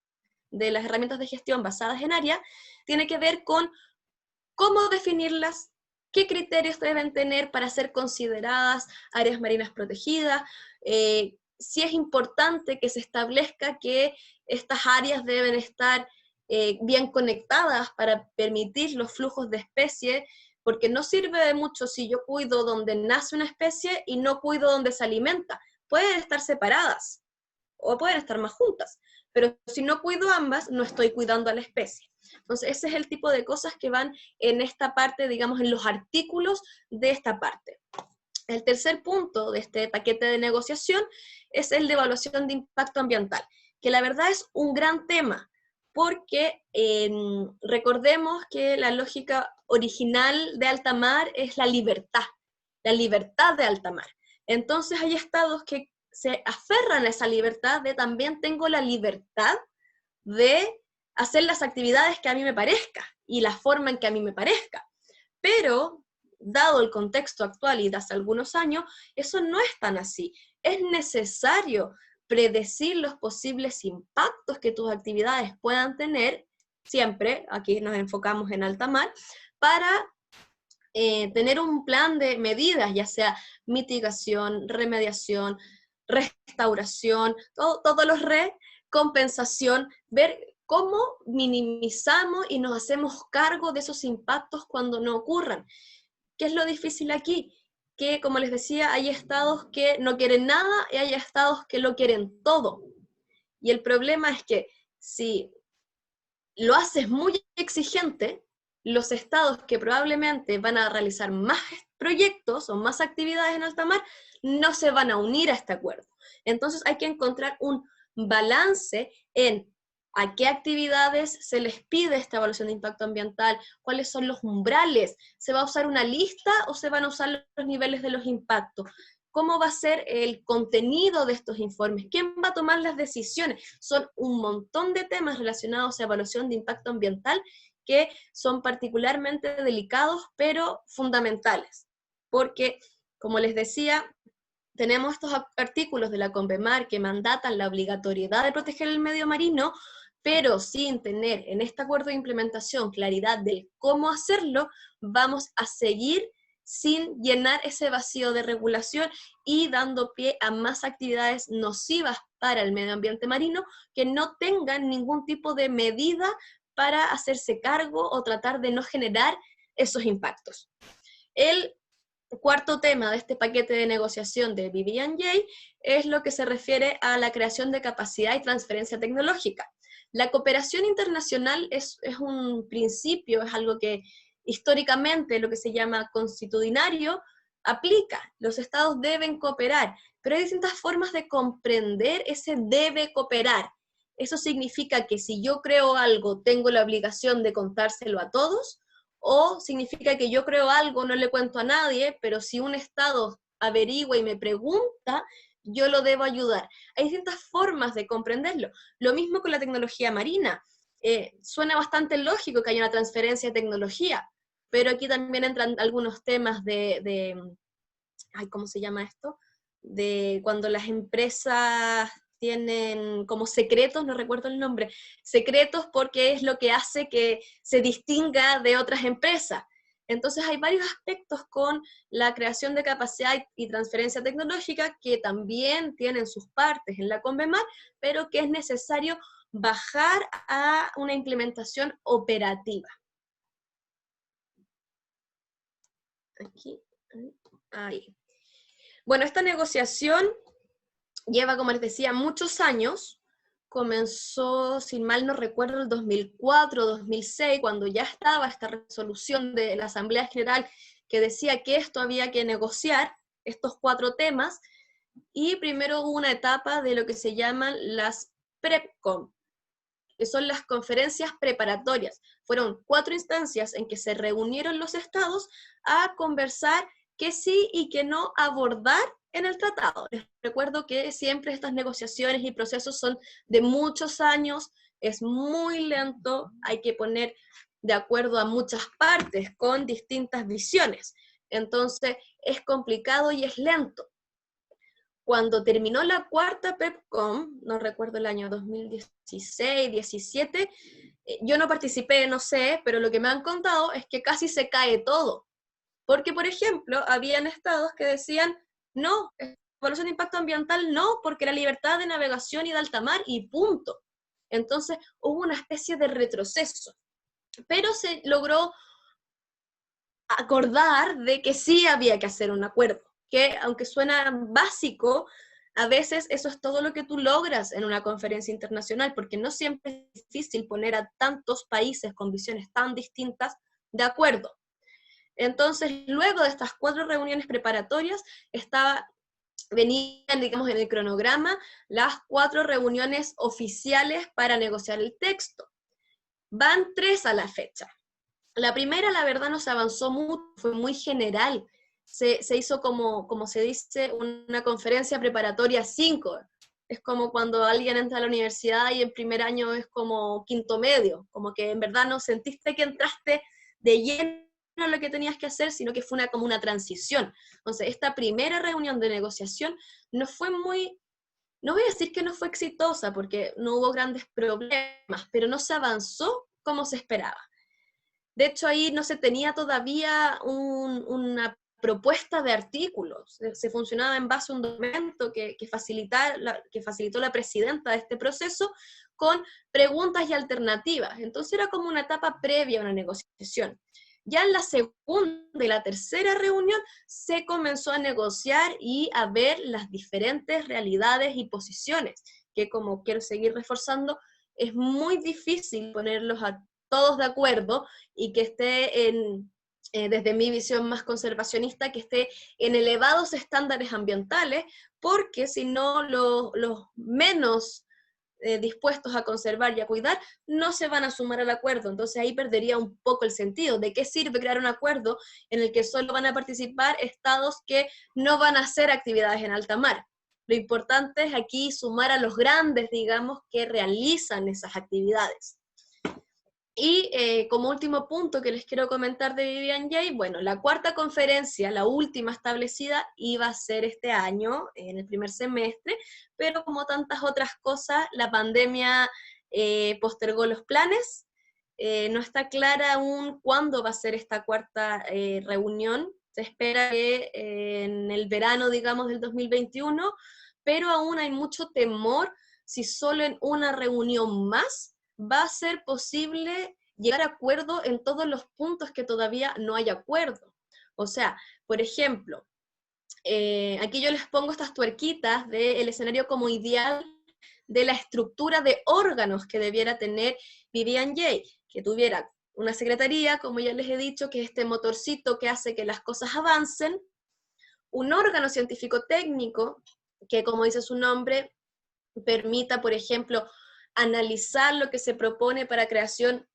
de las herramientas de gestión basadas en área? Tiene que ver con cómo definirlas, qué criterios deben tener para ser consideradas áreas marinas protegidas, si es importante que se establezca que estas áreas deben estar bien conectadas para permitir los flujos de especies, porque no sirve de mucho si yo cuido donde nace una especie y no cuido donde se alimenta. Pueden estar separadas o pueden estar más juntas, pero si no cuido ambas, no estoy cuidando a la especie. Entonces, ese es el tipo de cosas que van en esta parte, digamos, en los artículos de esta parte. El tercer punto de este paquete de negociación es el de evaluación de impacto ambiental, que la verdad es un gran tema, porque recordemos que la lógica original de alta mar es la libertad de alta mar. Entonces hay estados que se aferran a esa libertad de también tengo la libertad de hacer las actividades que a mí me parezca y la forma en que a mí me parezca. Pero, dado el contexto actual y de hace algunos años, eso no es tan así. Es necesario predecir los posibles impactos que tus actividades puedan tener, siempre, aquí nos enfocamos en alta mar, para tener un plan de medidas, ya sea mitigación, remediación, restauración, todos los compensación, ver cómo minimizamos y nos hacemos cargo de esos impactos cuando no ocurran. ¿Qué es lo difícil aquí? Que, como les decía, hay estados que no quieren nada y hay estados que lo quieren todo. Y el problema es que si lo haces muy exigente, los estados que probablemente van a realizar más proyectos o más actividades en alta mar no se van a unir a este acuerdo. Entonces hay que encontrar un balance en a qué actividades se les pide esta evaluación de impacto ambiental, cuáles son los umbrales, ¿se va a usar una lista o se van a usar los niveles de los impactos? ¿Cómo va a ser el contenido de estos informes? ¿Quién va a tomar las decisiones? Son un montón de temas relacionados a evaluación de impacto ambiental que son particularmente delicados, pero fundamentales. Porque, como les decía, tenemos estos artículos de la CONVEMAR que mandatan la obligatoriedad de proteger el medio marino, pero sin tener en este acuerdo de implementación claridad de cómo hacerlo, vamos a seguir sin llenar ese vacío de regulación y dando pie a más actividades nocivas para el medio ambiente marino que no tengan ningún tipo de medida para hacerse cargo o tratar de no generar esos impactos. El cuarto tema de este paquete de negociación de BBNJ es lo que se refiere a la creación de capacidad y transferencia tecnológica. La cooperación internacional es un principio, es algo que históricamente lo que se llama constitucionario aplica. Los estados deben cooperar, pero hay distintas formas de comprender ese debe cooperar. Eso significa que si yo creo algo, tengo la obligación de contárselo a todos, o significa que yo creo algo, no le cuento a nadie, pero si un estado averigua y me pregunta, yo lo debo ayudar. Hay distintas formas de comprenderlo. Lo mismo con la tecnología marina. Suena bastante lógico que haya una transferencia de tecnología, pero aquí también entran algunos temas ¿cómo se llama esto? De cuando las empresas tienen como secretos, no recuerdo el nombre, secretos porque es lo que hace que se distinga de otras empresas. Entonces hay varios aspectos con la creación de capacidad y transferencia tecnológica que también tienen sus partes en la CONVEMAR, pero que es necesario bajar a una implementación operativa. Aquí, ahí. Bueno, esta negociación lleva, como les decía, muchos años. Comenzó, si mal no recuerdo, el 2004, 2006, cuando ya estaba esta resolución de la Asamblea General que decía que esto había que negociar, estos 4 temas, y primero hubo una etapa de lo que se llaman las PREPCOM, que son las conferencias preparatorias. Fueron 4 instancias en que se reunieron los estados a conversar qué sí y qué no abordar en el tratado. Les recuerdo que siempre estas negociaciones y procesos son de muchos años, es muy lento, hay que poner de acuerdo a muchas partes con distintas visiones. Entonces es complicado y es lento. Cuando terminó la cuarta PEPCOM, no recuerdo el año 2016, 17, yo no participé, no sé, pero lo que me han contado es que casi se cae todo. Porque, por ejemplo, habían estados que decían, no, evaluación de impacto ambiental no, porque la libertad de navegación y de alta mar y punto. Entonces hubo una especie de retroceso. Pero se logró acordar de que sí había que hacer un acuerdo, que aunque suena básico, a veces eso es todo lo que tú logras en una conferencia internacional, porque no siempre es difícil poner a tantos países con visiones tan distintas de acuerdo. Entonces, luego de estas 4 reuniones preparatorias, venían, digamos, en el cronograma las 4 reuniones oficiales para negociar el texto. Van 3 a la fecha. La primera, la verdad, no se avanzó mucho, fue muy general. Se hizo como se dice, una conferencia preparatoria 5. Es como cuando alguien entra a la universidad y en primer año es como quinto medio, como que en verdad no sentiste que entraste de lleno a lo que tenías que hacer, sino que fue como una transición. Entonces, esta primera reunión de negociación no fue no voy a decir que no fue exitosa, porque no hubo grandes problemas, pero no se avanzó como se esperaba. De hecho, ahí no se tenía todavía una propuesta de artículos, se funcionaba en base a un documento que facilitó la presidenta de este proceso con preguntas y alternativas. Entonces era como una etapa previa a una negociación. Ya en la segunda y la tercera reunión se comenzó a negociar y a ver las diferentes realidades y posiciones, que como quiero seguir reforzando, es muy difícil ponerlos a todos de acuerdo y que esté desde mi visión más conservacionista, que esté en elevados estándares ambientales, porque si no los menos dispuestos a conservar y a cuidar no se van a sumar al acuerdo. Entonces ahí perdería un poco el sentido. ¿De qué sirve crear un acuerdo en el que solo van a participar estados que no van a hacer actividades en alta mar? Lo importante es aquí sumar a los grandes, digamos, que realizan esas actividades. Y como último punto que les quiero comentar de BBNJ, bueno, la cuarta conferencia, la última establecida, iba a ser este año, en el primer semestre, pero como tantas otras cosas, la pandemia postergó los planes. No está clara aún cuándo va a ser esta cuarta reunión. Se espera que en el verano, digamos, del 2021, pero aún hay mucho temor si solo en una reunión más va a ser posible llegar a acuerdo en todos los puntos que todavía no hay acuerdo. O sea, por ejemplo, aquí yo les pongo estas tuerquitas del escenario como ideal de la estructura de órganos que debiera tener BBNJ, que tuviera una secretaría, como ya les he dicho, que es este motorcito que hace que las cosas avancen, un órgano científico-técnico, que como dice su nombre, permita, por ejemplo, analizar lo que se propone para creación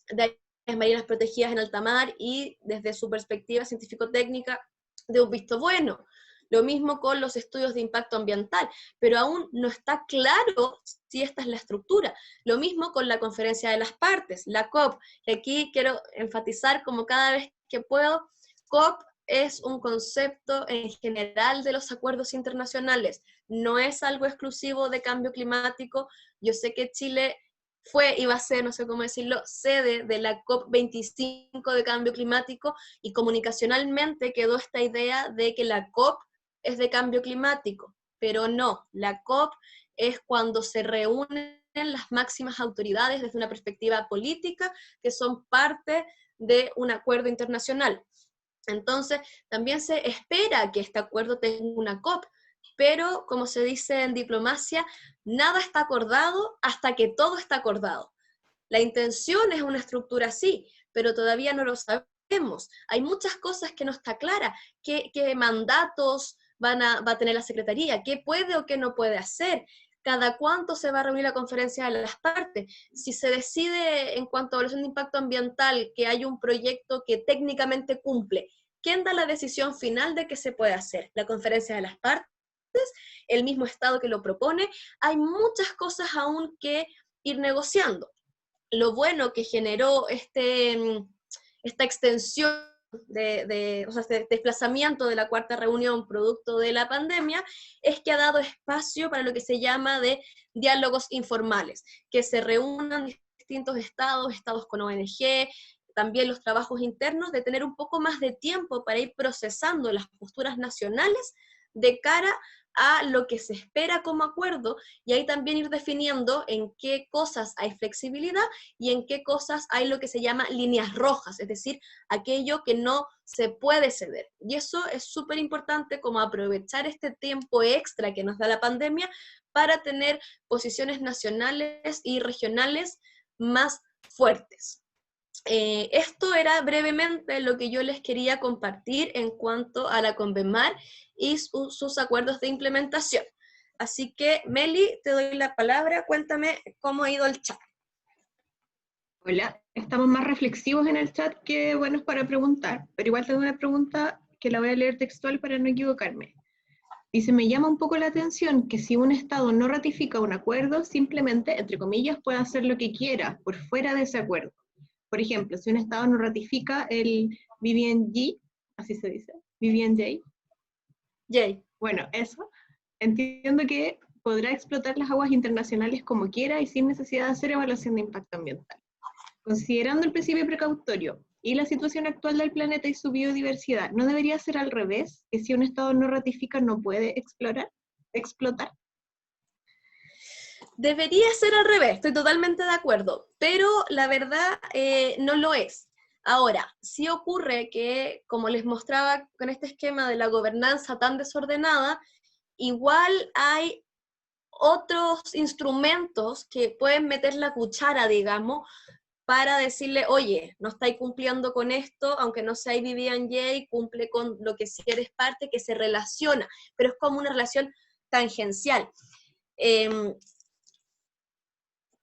de áreas marinas protegidas en alta mar y desde su perspectiva científico-técnica de un visto bueno. Lo mismo con los estudios de impacto ambiental, pero aún no está claro si esta es la estructura. Lo mismo con la conferencia de las partes, la COP, que aquí quiero enfatizar como cada vez que puedo, COP es un concepto en general de los acuerdos internacionales, no es algo exclusivo de cambio climático. Yo sé que Chile iba a ser, no sé cómo decirlo, sede de la COP25 de cambio climático, y comunicacionalmente quedó esta idea de que la COP es de cambio climático, pero no, la COP es cuando se reúnen las máximas autoridades desde una perspectiva política que son parte de un acuerdo internacional. Entonces, también se espera que este acuerdo tenga una COP, pero como se dice en diplomacia, nada está acordado hasta que todo está acordado. La intención es una estructura así, pero todavía no lo sabemos. Hay muchas cosas que no está clara. ¿Qué mandatos va a tener la Secretaría? ¿Qué puede o qué no puede hacer? ¿Cada cuánto se va a reunir la conferencia de las partes? Si se decide en cuanto a evaluación de impacto ambiental que hay un proyecto que técnicamente cumple, ¿quién da la decisión final de qué se puede hacer? ¿La conferencia de las partes? ¿El mismo Estado que lo propone? Hay muchas cosas aún que ir negociando. Lo bueno que generó esta extensión o sea, este desplazamiento de la cuarta reunión producto de la pandemia, es que ha dado espacio para lo que se llama de diálogos informales, que se reúnan distintos estados con ONG, también los trabajos internos, de tener un poco más de tiempo para ir procesando las posturas nacionales de cara a lo que se espera como acuerdo, y ahí también ir definiendo en qué cosas hay flexibilidad y en qué cosas hay lo que se llama líneas rojas, es decir, aquello que no se puede ceder. Y eso es súper importante, como aprovechar este tiempo extra que nos da la pandemia para tener posiciones nacionales y regionales más fuertes. Esto era brevemente lo que yo les quería compartir en cuanto a la Convemar y sus acuerdos de implementación. Así que, Meli, te doy la palabra, cuéntame cómo ha ido el chat. Hola, estamos más reflexivos en el chat que buenos para preguntar, pero igual tengo una pregunta que la voy a leer textual para no equivocarme. Dice, me llama un poco la atención que si un Estado no ratifica un acuerdo, simplemente, entre comillas, puede hacer lo que quiera por fuera de ese acuerdo. Por ejemplo, si un Estado no ratifica el BBNJ, así se dice, BBNJ, Jay. bueno, eso, entiendo que podrá explotar las aguas internacionales como quiera y sin necesidad de hacer evaluación de impacto ambiental. Considerando el principio precautorio y la situación actual del planeta y su biodiversidad, ¿no debería ser al revés? Que si un Estado no ratifica no puede explotar. Debería ser al revés, estoy totalmente de acuerdo, pero la verdad no lo es. Ahora, sí ocurre que, como les mostraba con este esquema de la gobernanza tan desordenada, igual hay otros instrumentos que pueden meter la cuchara, digamos, para decirle, oye, no estáis cumpliendo con esto, aunque no seáis BBNJ, cumple con lo que si eres parte, que se relaciona, pero es como una relación tangencial.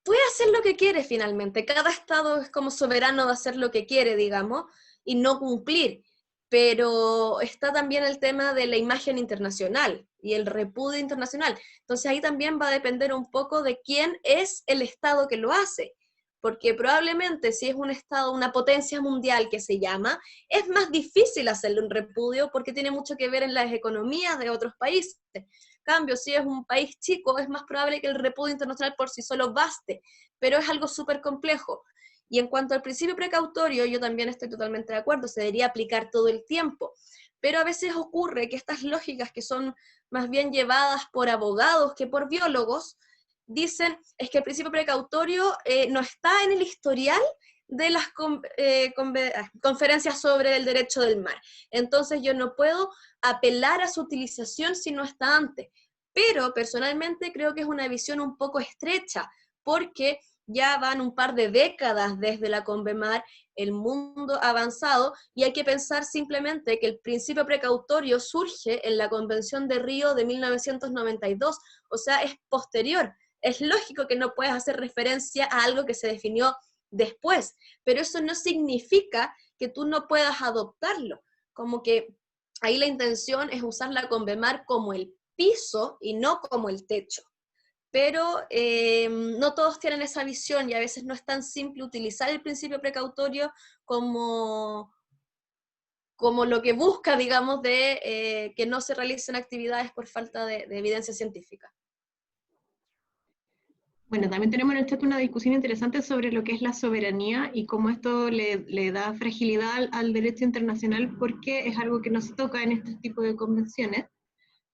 Puede hacer lo que quiere finalmente, cada estado es como soberano de hacer lo que quiere, digamos, y no cumplir, pero está también el tema de la imagen internacional y el repudio internacional, entonces ahí también va a depender un poco de quién es el estado que lo hace, porque probablemente si es un estado, una potencia mundial que se llama, es más difícil hacerle un repudio porque tiene mucho que ver en las economías de otros países. Cambio, si es un país chico, es más probable que el repudio internacional por sí solo baste, pero es algo súper complejo. Y en cuanto al principio precautorio, yo también estoy totalmente de acuerdo, se debería aplicar todo el tiempo, pero a veces ocurre que estas lógicas que son más bien llevadas por abogados que por biólogos, dicen, es que el principio precautorio no está en el historial de las conferencias sobre el derecho del mar. Entonces yo no puedo apelar a su utilización si no está antes. Pero personalmente creo que es una visión un poco estrecha, porque ya van un par de décadas desde la Convemar, el mundo ha avanzado y hay que pensar simplemente que el principio precautorio surge en la Convención de Río de 1992, o sea, es posterior. Es lógico que no puedas hacer referencia a algo que se definió después, pero eso no significa que tú no puedas adoptarlo, como que ahí la intención es usar la Convemar como el piso y no como el techo. Pero no todos tienen esa visión y a veces no es tan simple utilizar el principio precautorio como, como lo que busca, digamos, de que no se realicen actividades por falta de evidencia científica. Bueno, también tenemos en el chat una discusión interesante sobre lo que es la soberanía y cómo esto le da fragilidad al derecho internacional porque es algo que no se toca en este tipo de convenciones.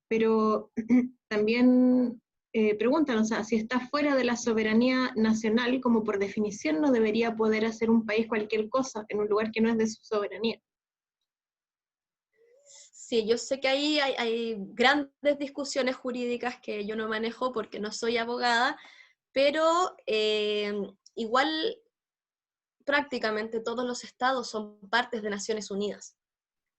Pero también preguntan, o sea, si está fuera de la soberanía nacional, como por definición no debería poder hacer un país cualquier cosa en un lugar que no es de su soberanía. Sí, yo sé que ahí hay grandes discusiones jurídicas que yo no manejo porque no soy abogada, pero igual prácticamente todos los estados son partes de Naciones Unidas.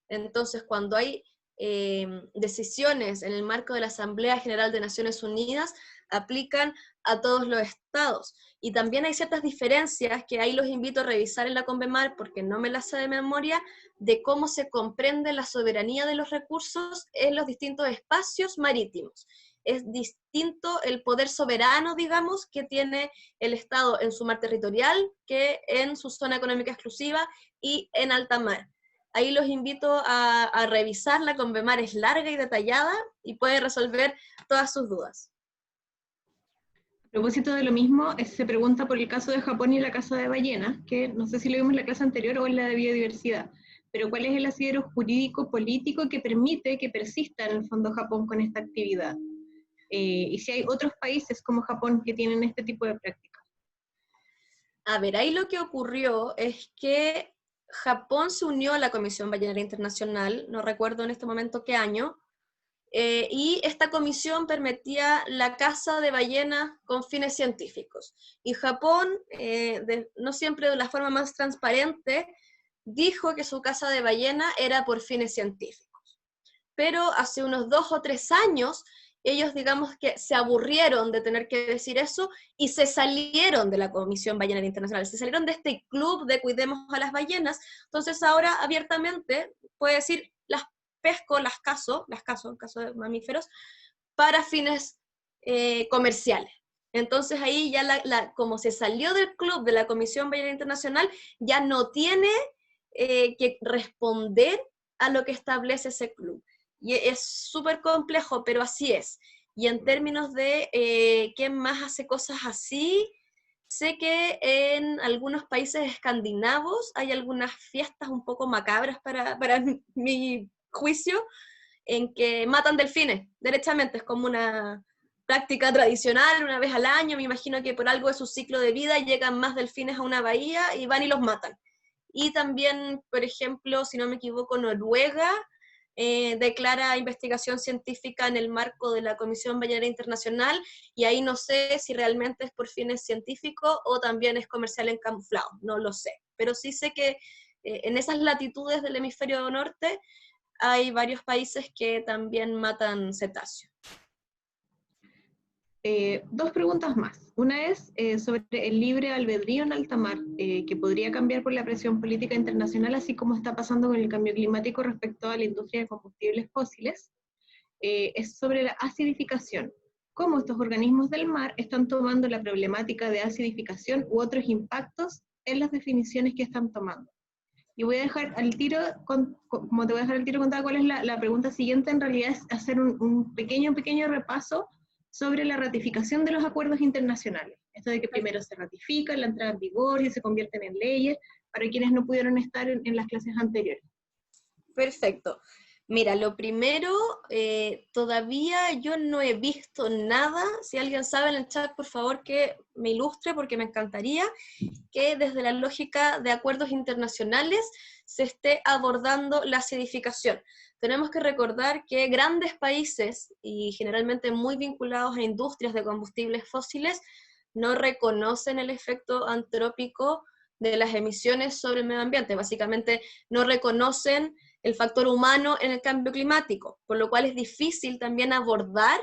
Entonces, cuando hay decisiones en el marco de la Asamblea General de Naciones Unidas aplican a todos los estados. Y también hay ciertas diferencias que ahí los invito a revisar en la Convemar, porque no me las sé de memoria, de cómo se comprende la soberanía de los recursos en los distintos espacios marítimos. Es distinto el poder soberano, digamos, que tiene el Estado en su mar territorial que en su zona económica exclusiva y en alta mar. Ahí los invito a revisar, la Convemar es larga y detallada y puede resolver todas sus dudas. A propósito de lo mismo, se pregunta por el caso de Japón y la caza de ballenas, que no sé si lo vimos en la clase anterior o en la de biodiversidad, pero ¿cuál es el asidero jurídico-político que permite que persista en el fondo Japón con esta actividad? Y si hay otros países como Japón que tienen este tipo de prácticas. A ver, ahí lo que ocurrió es que Japón se unió a la Comisión Ballenera Internacional, no recuerdo en este momento qué año, y esta comisión permitía la caza de ballenas con fines científicos. Y Japón, no siempre de la forma más transparente, dijo que su caza de ballena era por fines científicos. Pero hace unos 2 o 3 años, ellos digamos que se aburrieron de tener que decir eso y se salieron de la Comisión Ballenera Internacional, se salieron de este club de cuidemos a las ballenas, entonces ahora abiertamente puede decir las pesco, las cazo en caso de mamíferos, para fines comerciales. Entonces ahí ya como se salió del club de la Comisión Ballenera Internacional, ya no tiene que responder a lo que establece ese club. Y es súper complejo, pero así es. Y en términos de quién más hace cosas así, sé que en algunos países escandinavos hay algunas fiestas un poco macabras para mi juicio, en que matan delfines, derechamente, es como una práctica tradicional, una vez al año, me imagino que por algo de su ciclo de vida llegan más delfines a una bahía y van y los matan. Y también, por ejemplo, si no me equivoco, Noruega declara investigación científica en el marco de la Comisión Ballenera Internacional, y ahí no sé si realmente es por fines científicos o también es comercial en camuflado, no lo sé. Pero sí sé que en esas latitudes del hemisferio norte hay varios países que también matan cetáceos. Dos preguntas más. Una es sobre el libre albedrío en alta mar, que podría cambiar por la presión política internacional, así como está pasando con el cambio climático respecto a la industria de combustibles fósiles. Es sobre la acidificación. Cómo estos organismos del mar están tomando la problemática de acidificación u otros impactos en las definiciones que están tomando. Y voy a dejar al tiro, como te voy a dejar al tiro contada cuál es la pregunta siguiente, en realidad es hacer un pequeño repaso sobre la ratificación de los acuerdos internacionales. Esto de que primero se ratifican, la entrada en vigor y se convierten en leyes, para quienes no pudieron estar en las clases anteriores. Perfecto. Mira, lo primero, todavía yo no he visto nada. Si alguien sabe en el chat, por favor que me ilustre, porque me encantaría que desde la lógica de acuerdos internacionales se esté abordando la acidificación. Tenemos que recordar que grandes países, y generalmente muy vinculados a industrias de combustibles fósiles, no reconocen el efecto antrópico de las emisiones sobre el medio ambiente. Básicamente no reconocen el factor humano en el cambio climático, por lo cual es difícil también abordar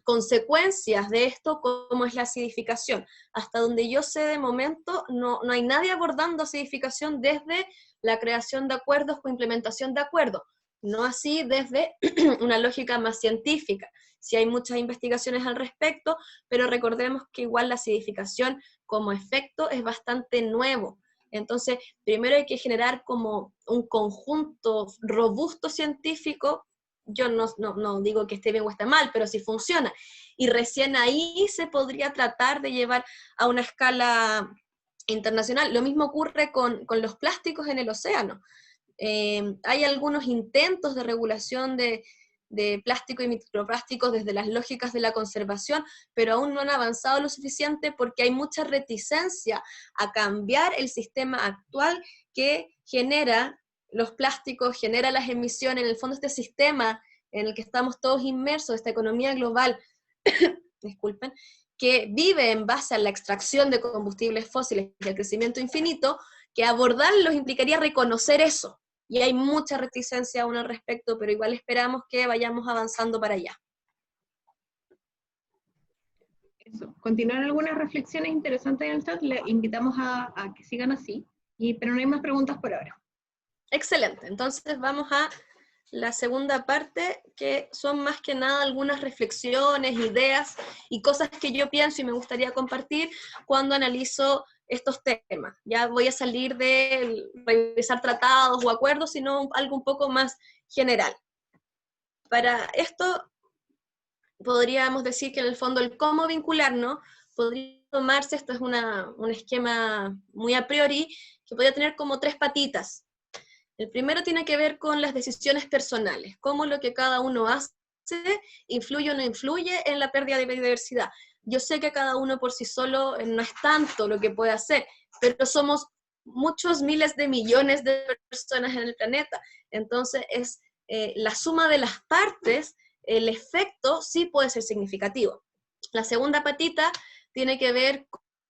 consecuencias de esto, como es la acidificación. Hasta donde yo sé de momento, no hay nadie abordando acidificación desde la creación de acuerdos o implementación de acuerdos, no así desde una lógica más científica. Sí hay muchas investigaciones al respecto, pero recordemos que igual la acidificación como efecto es bastante nuevo. Entonces, primero hay que generar como un conjunto robusto científico. Yo no digo que esté bien o esté mal, pero sí funciona. Y recién ahí se podría tratar de llevar a una escala internacional. Lo mismo ocurre con los plásticos en el océano. Hay algunos intentos de regulación de plástico y microplásticos desde las lógicas de la conservación, pero aún no han avanzado lo suficiente porque hay mucha reticencia a cambiar el sistema actual que genera los plásticos, genera las emisiones, en el fondo este sistema en el que estamos todos inmersos, esta economía global, disculpen, que vive en base a la extracción de combustibles fósiles y el crecimiento infinito, que abordarlos implicaría reconocer eso. y hay mucha reticencia aún al respecto, pero igual esperamos que vayamos avanzando para allá. Eso. Continúan algunas reflexiones interesantes en el chat, le invitamos a que sigan así, pero no hay más preguntas por ahora. Excelente, entonces vamos a la segunda parte, que son más que nada algunas reflexiones, ideas y cosas que yo pienso y me gustaría compartir cuando analizo estos temas. Ya voy a salir de revisar tratados o acuerdos, sino algo un poco más general. Para esto podríamos decir que en el fondo el cómo vincularnos podría tomarse, esto es un esquema muy a priori, que podría tener como 3 patitas. El primero tiene que ver con las decisiones personales, cómo lo que cada uno hace influye o no influye en la pérdida de biodiversidad. Yo sé que cada uno por sí solo no es tanto lo que puede hacer, pero somos muchos miles de millones de personas en el planeta. Entonces es la suma de las partes, el efecto sí puede ser significativo. La segunda patita tiene que ver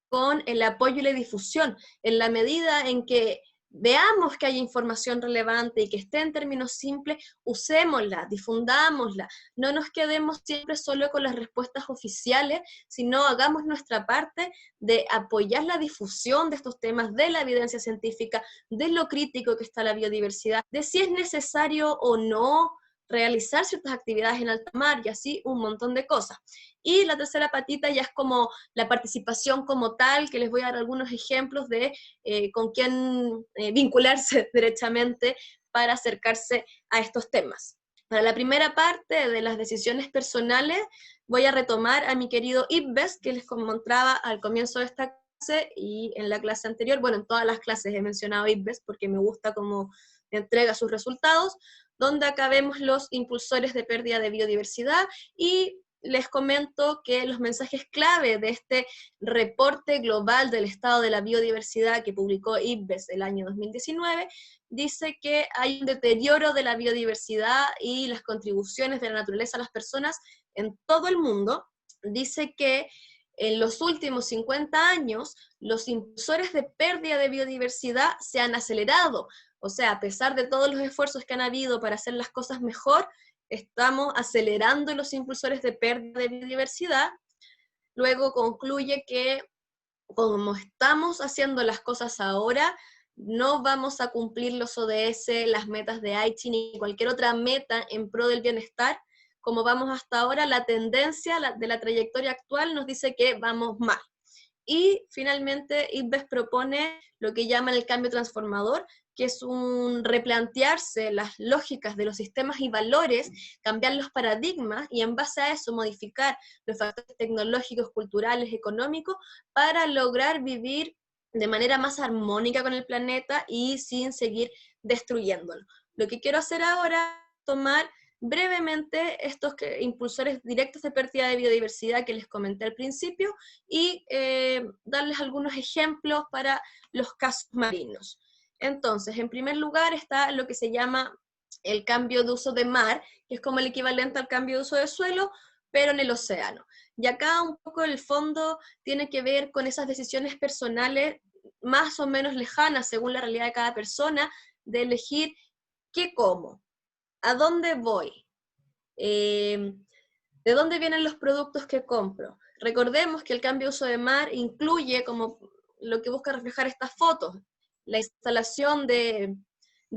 con el apoyo y la difusión, en la medida en que veamos que hay información relevante y que esté en términos simples, usémosla, difundámosla, no nos quedemos siempre solo con las respuestas oficiales, sino hagamos nuestra parte de apoyar la difusión de estos temas, de la evidencia científica, de lo crítico que está la biodiversidad, de si es necesario o no realizar ciertas actividades en alta mar y así un montón de cosas. Y la tercera patita ya es como la participación como tal, que les voy a dar algunos ejemplos de con quién vincularse derechamente para acercarse a estos temas. Para la primera parte de las decisiones personales, voy a retomar a mi querido Yves, que les mostraba al comienzo de esta clase y en la clase anterior. Bueno, en todas las clases he mencionado a Yves porque me gusta cómo entrega sus resultados, donde acá vemos los impulsores de pérdida de biodiversidad y les comento que los mensajes clave de este reporte global del estado de la biodiversidad que publicó IPBES el año 2019, dice que hay un deterioro de la biodiversidad y las contribuciones de la naturaleza a las personas en todo el mundo. Dice que en los últimos 50 años los impulsores de pérdida de biodiversidad se han acelerado. O sea, a pesar de todos los esfuerzos que han habido para hacer las cosas mejor, estamos acelerando los impulsores de pérdida de biodiversidad. Luego concluye que como estamos haciendo las cosas ahora, no vamos a cumplir los ODS, las metas de Aichi, ni cualquier otra meta en pro del bienestar. Como vamos hasta ahora, la tendencia de la trayectoria actual nos dice que vamos mal. Y finalmente, IPBES propone lo que llaman el cambio transformador, que es un replantearse las lógicas de los sistemas y valores, cambiar los paradigmas y en base a eso modificar los factores tecnológicos, culturales, económicos, para lograr vivir de manera más armónica con el planeta y sin seguir destruyéndolo. Lo que quiero hacer ahora es tomar brevemente estos impulsores directos de pérdida de biodiversidad que les comenté al principio y darles algunos ejemplos para los casos marinos. Entonces, en primer lugar está lo que se llama el cambio de uso de mar, que es como el equivalente al cambio de uso de suelo, pero en el océano. Y acá un poco el fondo tiene que ver con esas decisiones personales más o menos lejanas según la realidad de cada persona, de elegir qué como, a dónde voy, de dónde vienen los productos que compro. Recordemos que el cambio de uso de mar incluye, como lo que busca reflejar estas fotos, la instalación de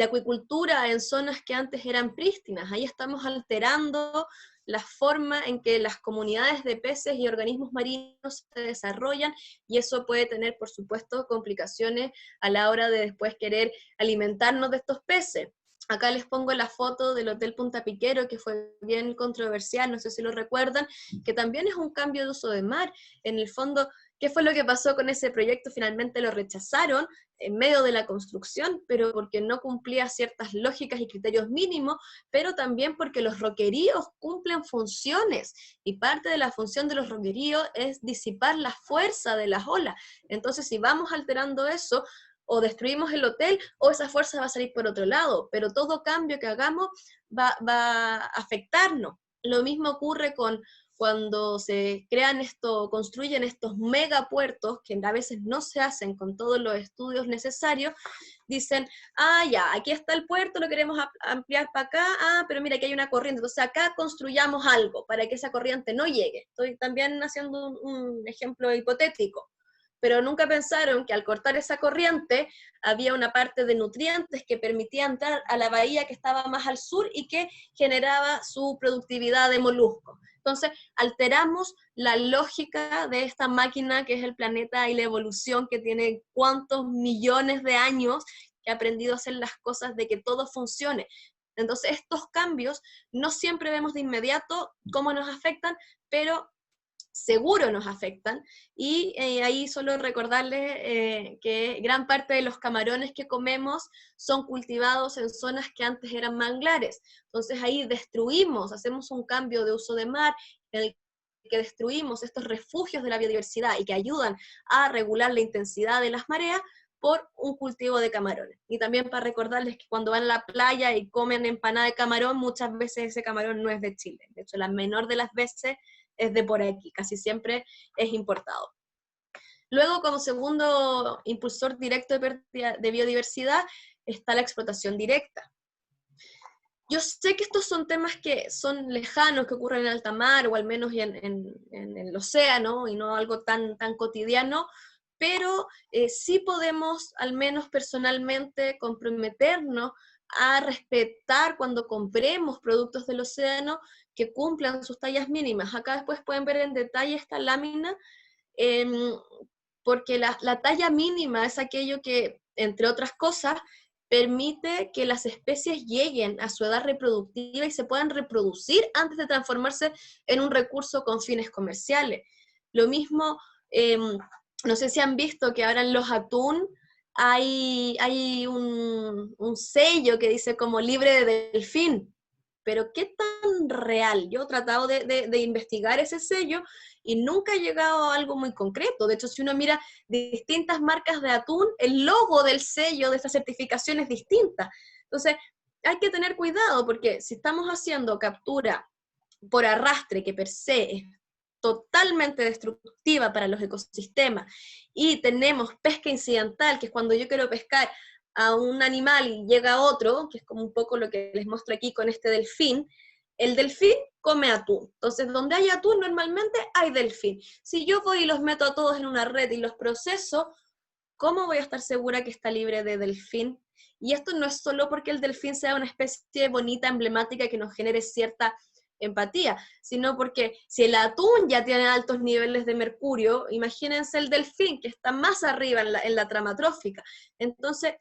acuicultura en zonas que antes eran prístinas. Ahí estamos alterando la forma en que las comunidades de peces y organismos marinos se desarrollan, y eso puede tener, por supuesto, complicaciones a la hora de después querer alimentarnos de estos peces. Acá les pongo la foto del Hotel Punta Piquero, que fue bien controversial, no sé si lo recuerdan, que también es un cambio de uso de mar. En el fondo, ¿qué fue lo que pasó con ese proyecto? Finalmente lo rechazaron en medio de la construcción, pero porque no cumplía ciertas lógicas y criterios mínimos, pero también porque los roqueríos cumplen funciones, y parte de la función de los roqueríos es disipar la fuerza de las olas. Entonces, si vamos alterando eso, o destruimos el hotel, o esa fuerza va a salir por otro lado, pero todo cambio que hagamos va a afectarnos. Lo mismo ocurre con cuando se construyen estos megapuertos, que a veces no se hacen con todos los estudios necesarios, dicen, ya, aquí está el puerto, lo queremos ampliar para acá, pero mira, aquí hay una corriente, entonces acá construyamos algo para que esa corriente no llegue. Estoy también haciendo un ejemplo hipotético, pero nunca pensaron que al cortar esa corriente había una parte de nutrientes que permitía entrar a la bahía que estaba más al sur y que generaba su productividad de moluscos. Entonces, alteramos la lógica de esta máquina que es el planeta y la evolución que tiene cuántos millones de años que ha aprendido a hacer las cosas de que todo funcione. Entonces, estos cambios no siempre vemos de inmediato cómo nos afectan, pero seguro nos afectan, y ahí solo recordarles que gran parte de los camarones que comemos son cultivados en zonas que antes eran manglares, entonces ahí destruimos, hacemos un cambio de uso de mar, en el que destruimos estos refugios de la biodiversidad y que ayudan a regular la intensidad de las mareas por un cultivo de camarones. Y también para recordarles que cuando van a la playa y comen empanada de camarón, muchas veces ese camarón no es de Chile, de hecho la menor de las veces es de por aquí, casi siempre es importado. Luego, como segundo impulsor directo de pérdida de biodiversidad, está la explotación directa. Yo sé que estos son temas que son lejanos, que ocurren en alta mar, o al menos en el océano, y no algo tan cotidiano, pero sí podemos, al menos personalmente, comprometernos a respetar cuando compremos productos del océano que cumplan sus tallas mínimas. Acá después pueden ver en detalle esta lámina, porque la talla mínima es aquello que, entre otras cosas, permite que las especies lleguen a su edad reproductiva y se puedan reproducir antes de transformarse en un recurso con fines comerciales. Lo mismo, no sé si han visto que ahora en los atún hay un sello que dice como libre de delfín, pero ¿qué tan real? Yo he tratado de investigar ese sello y nunca he llegado a algo muy concreto. De hecho, si uno mira distintas marcas de atún, el logo del sello de esta certificación es distinta. Entonces, hay que tener cuidado porque si estamos haciendo captura por arrastre, que per se es totalmente destructiva para los ecosistemas, y tenemos pesca incidental, que es cuando yo quiero pescar a un animal y llega otro, que es como un poco lo que les muestro aquí con este delfín, el delfín come atún. Entonces, donde hay atún, normalmente hay delfín. Si yo voy y los meto a todos en una red y los proceso, ¿cómo voy a estar segura que está libre de delfín? Y esto no es solo porque el delfín sea una especie bonita, emblemática, que nos genere cierta empatía, sino porque si el atún ya tiene altos niveles de mercurio, imagínense el delfín, que está más arriba en la trama trófica. Entonces,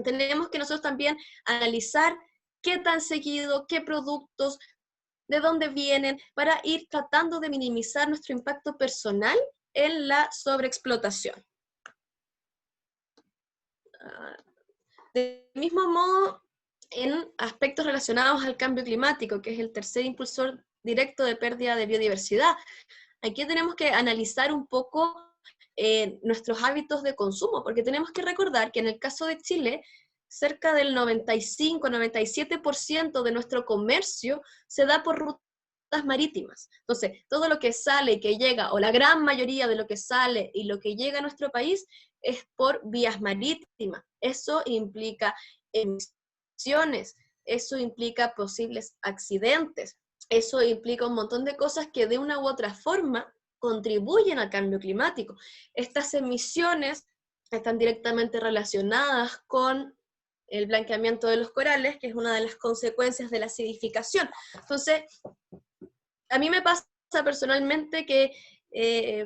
tenemos que nosotros también analizar qué tan seguido, qué productos, de dónde vienen, para ir tratando de minimizar nuestro impacto personal en la sobreexplotación. Del mismo modo, en aspectos relacionados al cambio climático, que es el tercer impulsor directo de pérdida de biodiversidad, aquí tenemos que analizar un poco nuestros hábitos de consumo, porque tenemos que recordar que en el caso de Chile, cerca del 95-97% de nuestro comercio se da por rutas marítimas. Entonces, todo lo que sale y que llega, o la gran mayoría de lo que sale y lo que llega a nuestro país, es por vías marítimas. Eso implica emisiones, eso implica posibles accidentes, eso implica un montón de cosas que de una u otra forma contribuyen al cambio climático. Estas emisiones están directamente relacionadas con el blanqueamiento de los corales, que es una de las consecuencias de la acidificación. Entonces, a mí me pasa personalmente que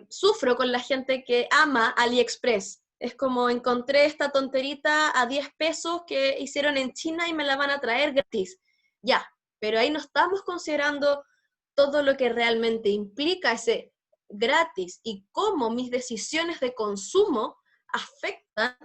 sufro con la gente que ama AliExpress. Es como encontré esta tonterita a 10 pesos que hicieron en China y me la van a traer gratis. Ya, pero ahí no estamos considerando todo lo que realmente implica ese gratis y cómo mis decisiones de consumo afectan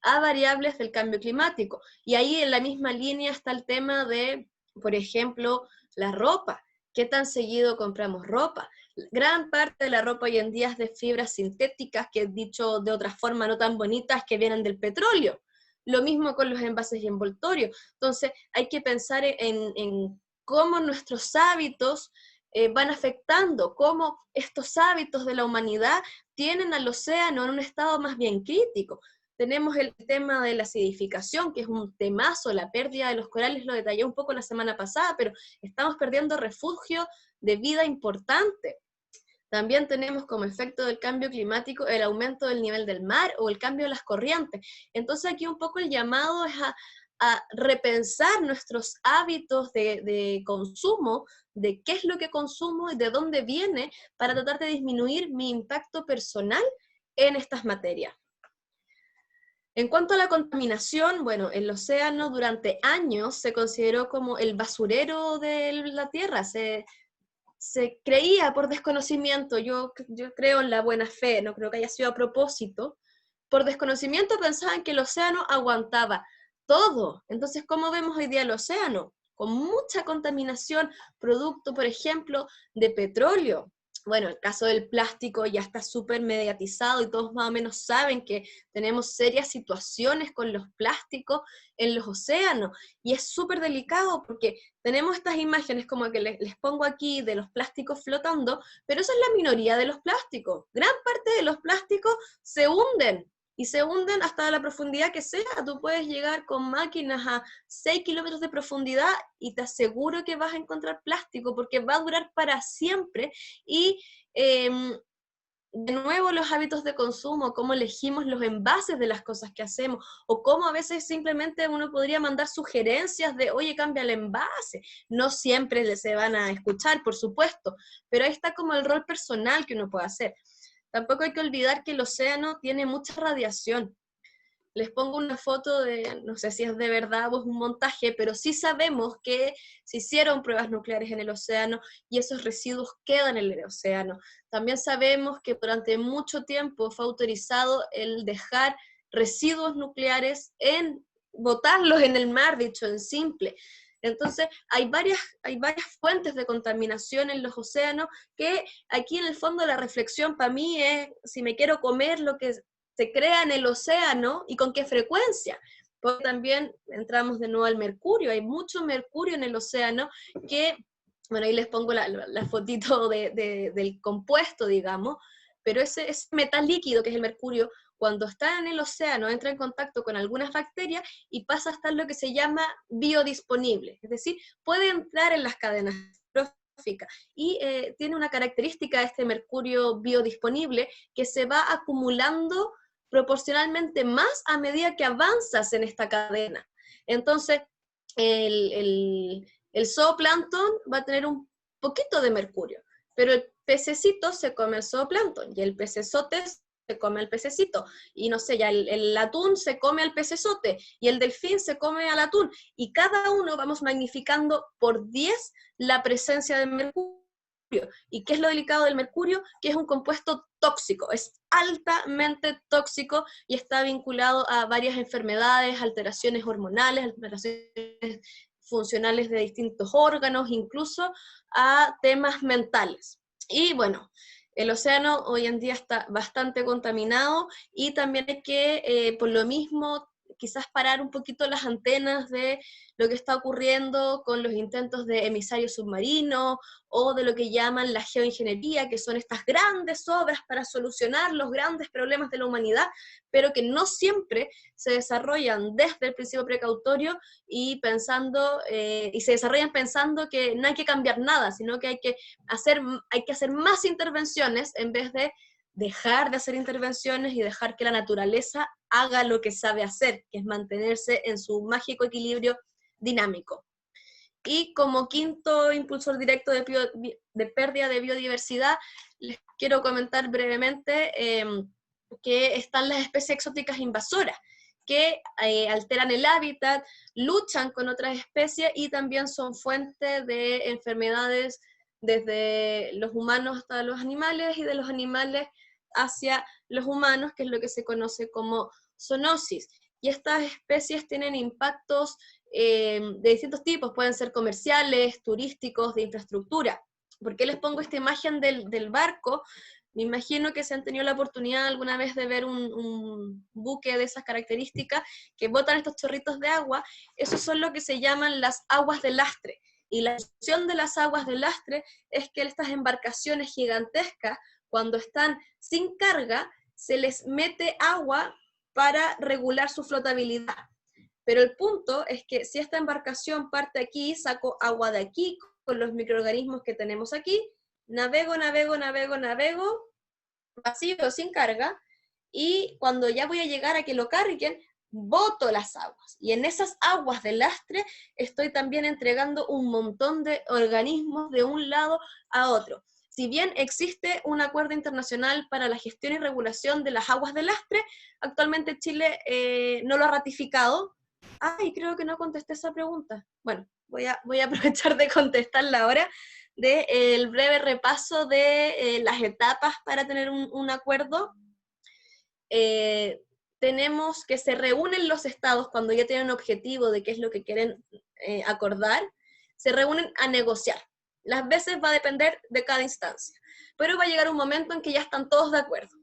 a variables del cambio climático. Y ahí en la misma línea está el tema de, por ejemplo, la ropa. ¿Qué tan seguido compramos ropa? Gran parte de la ropa hoy en día es de fibras sintéticas, que dicho de otra forma no tan bonitas, que vienen del petróleo. Lo mismo con los envases y envoltorios. Entonces hay que pensar en cómo nuestros hábitos van afectando, cómo estos hábitos de la humanidad tienen al océano en un estado más bien crítico. Tenemos el tema de la acidificación, que es un temazo, la pérdida de los corales, lo detallé un poco la semana pasada, pero estamos perdiendo refugio de vida importante. También tenemos como efecto del cambio climático el aumento del nivel del mar o el cambio de las corrientes. Entonces aquí un poco el llamado es a repensar nuestros hábitos de consumo, de qué es lo que consumo y de dónde viene, para tratar de disminuir mi impacto personal en estas materias. En cuanto a la contaminación, bueno, el océano durante años se consideró como el basurero de la Tierra, se creía por desconocimiento, yo creo en la buena fe, no creo que haya sido a propósito, por desconocimiento pensaban que el océano aguantaba todo. Entonces, ¿cómo vemos hoy día el océano? Con mucha contaminación, producto, por ejemplo, de petróleo. Bueno, el caso del plástico ya está súper mediatizado y todos más o menos saben que tenemos serias situaciones con los plásticos en los océanos. Y es súper delicado porque tenemos estas imágenes como que les pongo aquí de los plásticos flotando, pero esa es la minoría de los plásticos. Gran parte de los plásticos se hunden. Y se hunden hasta la profundidad que sea. Tú puedes llegar con máquinas a 6 kilómetros de profundidad y te aseguro que vas a encontrar plástico porque va a durar para siempre. Y de nuevo los hábitos de consumo, cómo elegimos los envases de las cosas que hacemos, o cómo a veces simplemente uno podría mandar sugerencias de, oye, cambia el envase. No siempre se van a escuchar, por supuesto, pero ahí está como el rol personal que uno puede hacer. Tampoco hay que olvidar que el océano tiene mucha radiación. Les pongo una foto de, no sé si es de verdad o es un montaje, pero sí sabemos que se hicieron pruebas nucleares en el océano y esos residuos quedan en el océano. También sabemos que durante mucho tiempo fue autorizado el dejar residuos nucleares botarlos en el mar, dicho en simple. Entonces, hay varias fuentes de contaminación en los océanos que aquí en el fondo la reflexión para mí es, si me quiero comer lo que se crea en el océano y con qué frecuencia. Porque también entramos de nuevo al mercurio, hay mucho mercurio en el océano que, bueno, ahí les pongo la fotito del compuesto, digamos, pero ese metal líquido que es el mercurio, cuando está en el océano, entra en contacto con algunas bacterias y pasa a estar lo que se llama biodisponible, es decir, puede entrar en las cadenas tróficas y tiene una característica este mercurio biodisponible que se va acumulando proporcionalmente más a medida que avanzas en esta cadena. Entonces, el zooplancton va a tener un poquito de mercurio, pero el pececito se come el zooplancton y el pecesote se come al pececito, y no sé, ya el atún se come al pecesote, y el delfín se come al atún, y cada uno vamos magnificando por 10 la presencia de mercurio. ¿Y qué es lo delicado del mercurio? Que es un compuesto tóxico, es altamente tóxico y está vinculado a varias enfermedades, alteraciones hormonales, alteraciones funcionales de distintos órganos, incluso a temas mentales. Y bueno, el océano hoy en día está bastante contaminado y también hay que, por lo mismo, quizás parar un poquito las antenas de lo que está ocurriendo con los intentos de emisarios submarinos o de lo que llaman la geoingeniería, que son estas grandes obras para solucionar los grandes problemas de la humanidad, pero que no siempre se desarrollan desde el principio precautorio y se desarrollan pensando que no hay que cambiar nada, sino que hay que hacer más intervenciones en vez de dejar de hacer intervenciones y dejar que la naturaleza haga lo que sabe hacer, que es mantenerse en su mágico equilibrio dinámico. Y como quinto impulsor directo de pérdida de biodiversidad, les quiero comentar brevemente que están las especies exóticas invasoras, que alteran el hábitat, luchan con otras especies y también son fuente de enfermedades desde los humanos hasta los animales y de los animales hacia los humanos, que es lo que se conoce como zoonosis. Y estas especies tienen impactos de distintos tipos, pueden ser comerciales, turísticos, de infraestructura. ¿Por qué les pongo esta imagen del barco? Me imagino que se han tenido la oportunidad alguna vez de ver un buque de esas características que botan estos chorritos de agua. Esos son lo que se llaman las aguas de lastre. Y la función de las aguas de lastre es que estas embarcaciones gigantescas, cuando están sin carga, se les mete agua para regular su flotabilidad. Pero el punto es que si esta embarcación parte aquí, saco agua de aquí con los microorganismos que tenemos aquí, navego, vacío, sin carga, y cuando ya voy a llegar a que lo carguen, boto las aguas. Y en esas aguas de lastre estoy también entregando un montón de organismos de un lado a otro. Si bien existe un acuerdo internacional para la gestión y regulación de las aguas de lastre, actualmente Chile no lo ha ratificado. Ay, creo que no contesté esa pregunta. Bueno, voy a aprovechar de contestarla ahora, del breve repaso de las etapas para tener un acuerdo. Tenemos que se reúnen los estados cuando ya tienen un objetivo de qué es lo que quieren acordar, se reúnen a negociar. Las veces va a depender de cada instancia, pero va a llegar un momento en que ya están todos de acuerdo.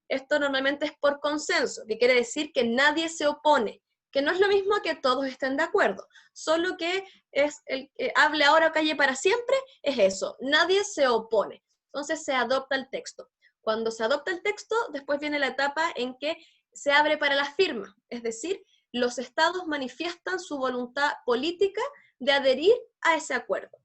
Esto normalmente es por consenso, que quiere decir que nadie se opone, que no es lo mismo que todos estén de acuerdo, solo que es el hable ahora o calle para siempre, es eso, nadie se opone. Entonces se adopta el texto. Cuando se adopta el texto, después viene la etapa en que se abre para la firma, es decir, los estados manifiestan su voluntad política de adherir a ese acuerdo.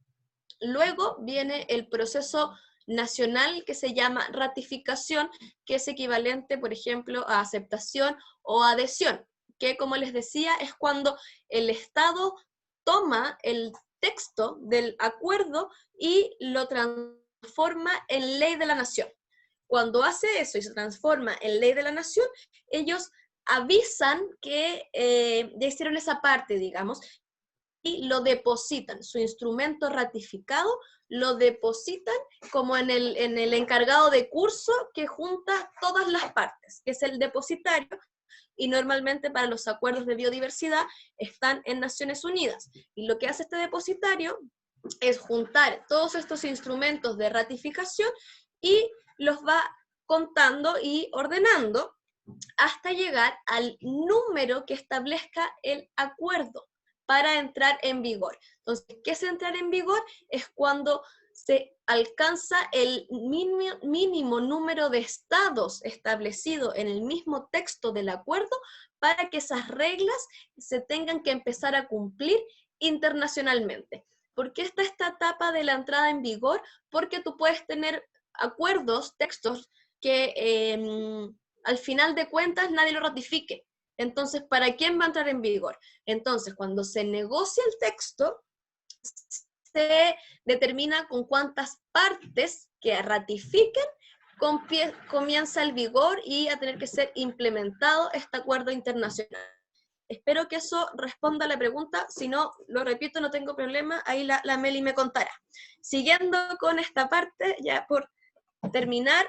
Luego viene el proceso nacional que se llama ratificación, que es equivalente, por ejemplo, a aceptación o adhesión, que como les decía, es cuando el Estado toma el texto del acuerdo y lo transforma en ley de la nación. Cuando hace eso y se transforma en ley de la nación, ellos avisan que ya hicieron esa parte, digamos, y lo depositan, su instrumento ratificado, lo depositan como en el encargado de curso que junta todas las partes, que es el depositario, y normalmente para los acuerdos de biodiversidad están en Naciones Unidas. Y lo que hace este depositario es juntar todos estos instrumentos de ratificación y los va contando y ordenando hasta llegar al número que establezca el acuerdo para entrar en vigor. Entonces, ¿qué es entrar en vigor? Es cuando se alcanza el mínimo número de estados establecido en el mismo texto del acuerdo para que esas reglas se tengan que empezar a cumplir internacionalmente. ¿Por qué está esta etapa de la entrada en vigor? Porque tú puedes tener acuerdos, textos, que al final de cuentas nadie lo ratifique. Entonces, ¿para quién va a entrar en vigor? Entonces, cuando se negocia el texto, se determina con cuántas partes que ratifiquen comienza el vigor y a tener que ser implementado este acuerdo internacional. Espero que eso responda a la pregunta, si no, lo repito, no tengo problema, ahí la Meli me contará. Siguiendo con esta parte, ya por terminar,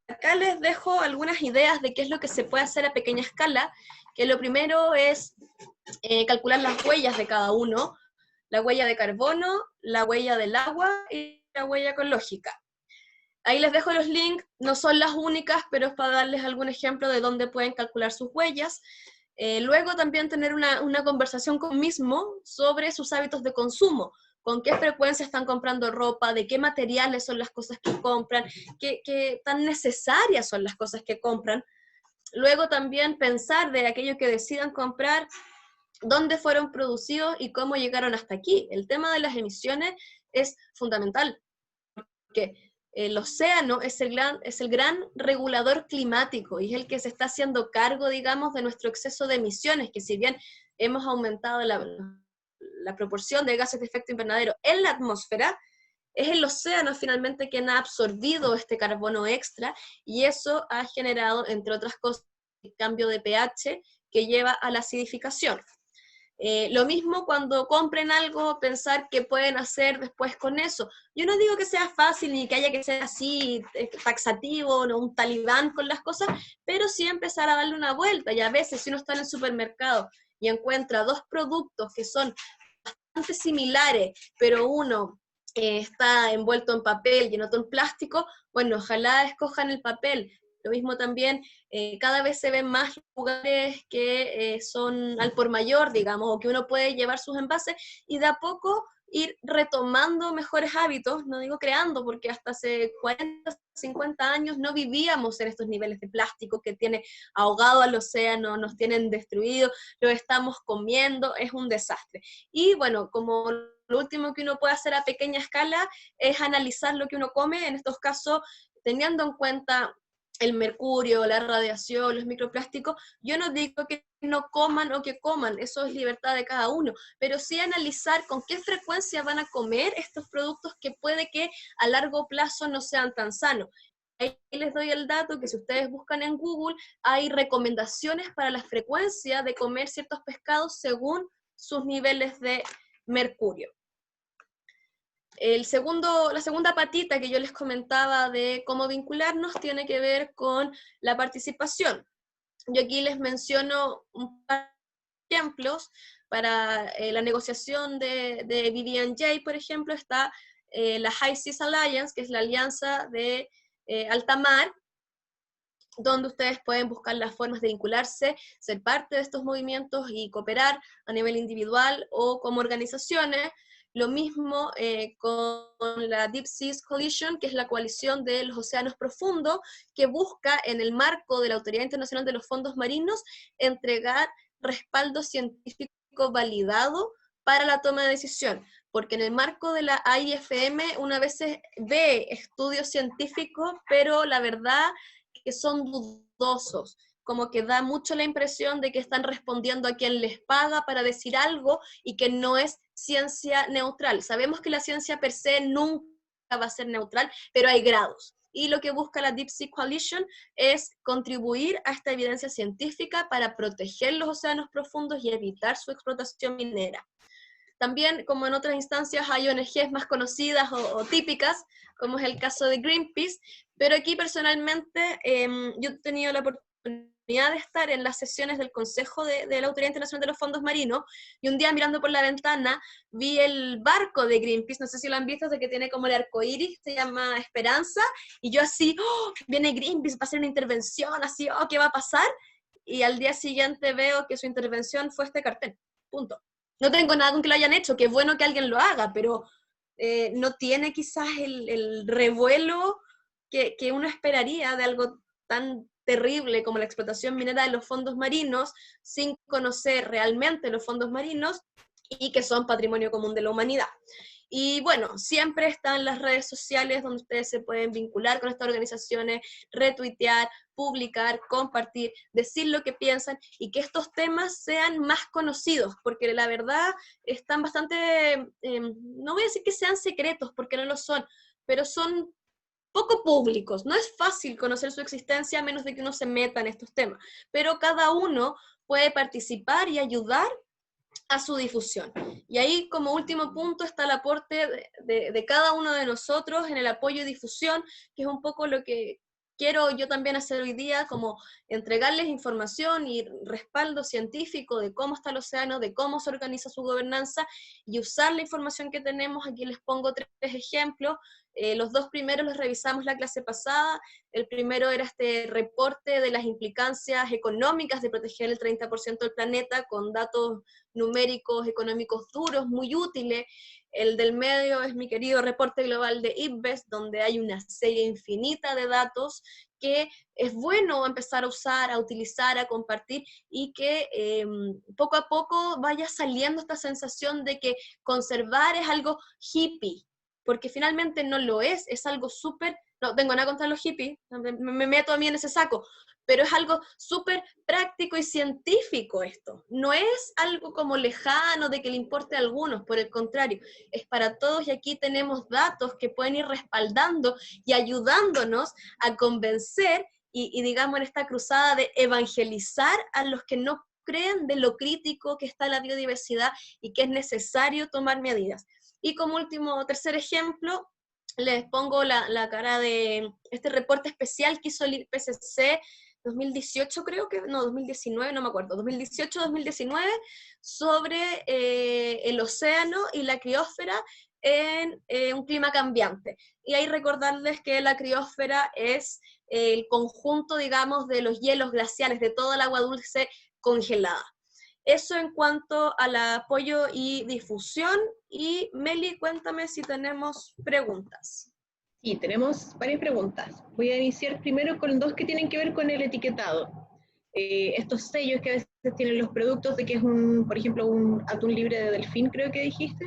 acá les dejo algunas ideas de qué es lo que se puede hacer a pequeña escala, que lo primero es calcular las huellas de cada uno, la huella de carbono, la huella del agua y la huella ecológica. Ahí les dejo los links, no son las únicas, pero es para darles algún ejemplo de dónde pueden calcular sus huellas. Luego también tener una conversación con mismo sobre sus hábitos de consumo, con qué frecuencia están comprando ropa, de qué materiales son las cosas que compran, qué tan necesarias son las cosas que compran. Luego también pensar de aquello que decidan comprar, dónde fueron producidos y cómo llegaron hasta aquí. El tema de las emisiones es fundamental, porque el océano es el gran regulador climático y es el que se está haciendo cargo, digamos, de nuestro exceso de emisiones, que si bien hemos aumentado la proporción de gases de efecto invernadero en la atmósfera, es el océano finalmente quien ha absorbido este carbono extra y eso ha generado, entre otras cosas, el cambio de pH que lleva a la acidificación. Lo mismo cuando compren algo, pensar qué pueden hacer después con eso. Yo no digo que sea fácil ni que haya que ser así taxativo, ¿no? Un talibán con las cosas, pero sí empezar a darle una vuelta. Y a veces si uno está en el supermercado y encuentra dos productos que son bastante similares, pero uno está envuelto en papel y en otro en plástico, bueno, ojalá escojan el papel. Lo mismo también, cada vez se ven más lugares que son al por mayor, digamos, o que uno puede llevar sus envases, y de a poco ir retomando mejores hábitos, no digo creando, porque hasta hace 40, 50 años no vivíamos en estos niveles de plástico que tiene ahogado al océano, nos tienen destruido, lo estamos comiendo, es un desastre. Y bueno, como lo último que uno puede hacer a pequeña escala es analizar lo que uno come, en estos casos teniendo en cuenta el mercurio, la radiación, los microplásticos. Yo no digo que no coman o que coman, eso es libertad de cada uno, pero sí analizar con qué frecuencia van a comer estos productos que puede que a largo plazo no sean tan sanos. Ahí les doy el dato que si ustedes buscan en Google, hay recomendaciones para la frecuencia de comer ciertos pescados según sus niveles de mercurio. La segunda patita que yo les comentaba de cómo vincularnos tiene que ver con la participación. Yo aquí les menciono un par de ejemplos. Para la negociación de BBNJ, por ejemplo, está la High Seas Alliance, que es la alianza de alta mar, donde ustedes pueden buscar las formas de vincularse, ser parte de estos movimientos y cooperar a nivel individual o como organizaciones. Lo mismo con la Deep Seas Coalition, que es la coalición de los océanos profundos, que busca, en el marco de la Autoridad Internacional de los Fondos Marinos, entregar respaldo científico validado para la toma de decisión. Porque en el marco de la AIFM, una vez ve estudios científicos, pero la verdad que son dudosos, como que da mucho la impresión de que están respondiendo a quien les paga para decir algo y que no es ciencia neutral. Sabemos que la ciencia per se nunca va a ser neutral, pero hay grados. Y lo que busca la Deep Sea Coalition es contribuir a esta evidencia científica para proteger los océanos profundos y evitar su explotación minera. También, como en otras instancias, hay ONGs más conocidas o típicas, como es el caso de Greenpeace, pero aquí personalmente yo he tenido la oportunidad de estar en las sesiones del Consejo de la Autoridad Internacional de los Fondos Marinos, y un día mirando por la ventana vi el barco de Greenpeace, no sé si lo han visto, de que tiene como el arco iris, se llama Esperanza, y yo así, oh, viene Greenpeace, va a hacer una intervención, así, oh, ¿qué va a pasar? Y al día siguiente veo que su intervención fue este cartel, punto. No tengo nada con que lo hayan hecho, que es bueno que alguien lo haga, pero no tiene quizás el revuelo que uno esperaría de algo tan terrible como la explotación minera de los fondos marinos, sin conocer realmente los fondos marinos y que son patrimonio común de la humanidad. Y bueno, siempre están las redes sociales donde ustedes se pueden vincular con estas organizaciones, retuitear, publicar, compartir, decir lo que piensan y que estos temas sean más conocidos, porque la verdad están bastante, no voy a decir que sean secretos, porque no lo son, pero son poco públicos. No es fácil conocer su existencia a menos de que uno se meta en estos temas, pero cada uno puede participar y ayudar a su difusión. Y ahí, como último punto, está el aporte de cada uno de nosotros en el apoyo y difusión, que es un poco lo que quiero yo también hacer hoy día, como entregarles información y respaldo científico de cómo está el océano, de cómo se organiza su gobernanza, y usar la información que tenemos. Aquí les pongo 3 ejemplos. Los 2 primeros los revisamos la clase pasada. El primero era este reporte de las implicancias económicas de proteger el 30% del planeta con datos numéricos, económicos duros, muy útiles. El del medio es mi querido reporte global de IPBES, donde hay una serie infinita de datos que es bueno empezar a usar, a utilizar, a compartir, y que poco a poco vaya saliendo esta sensación de que conservar es algo hippie, porque finalmente no lo es algo súper, no tengo nada contra los hippies, me meto a mí en ese saco, pero es algo súper práctico y científico esto. No es algo como lejano de que le importe a algunos, por el contrario, es para todos, y aquí tenemos datos que pueden ir respaldando y ayudándonos a convencer y digamos en esta cruzada de evangelizar a los que no creen de lo crítico que está la biodiversidad y que es necesario tomar medidas. Y como último, tercer ejemplo, les pongo la cara de este reporte especial que hizo el IPCC 2018, creo que, no, 2019, no me acuerdo, 2018-2019, sobre el océano y la criósfera en un clima cambiante. Y ahí recordarles que la criósfera es el conjunto, digamos, de los hielos glaciares, de toda el agua dulce congelada. Eso en cuanto al apoyo y difusión. Y Meli, cuéntame si tenemos preguntas. Sí, tenemos varias preguntas. Voy a iniciar primero con dos que tienen que ver con el etiquetado. Estos sellos que a veces tienen los productos de que es por ejemplo, un atún libre de delfín, creo que dijiste.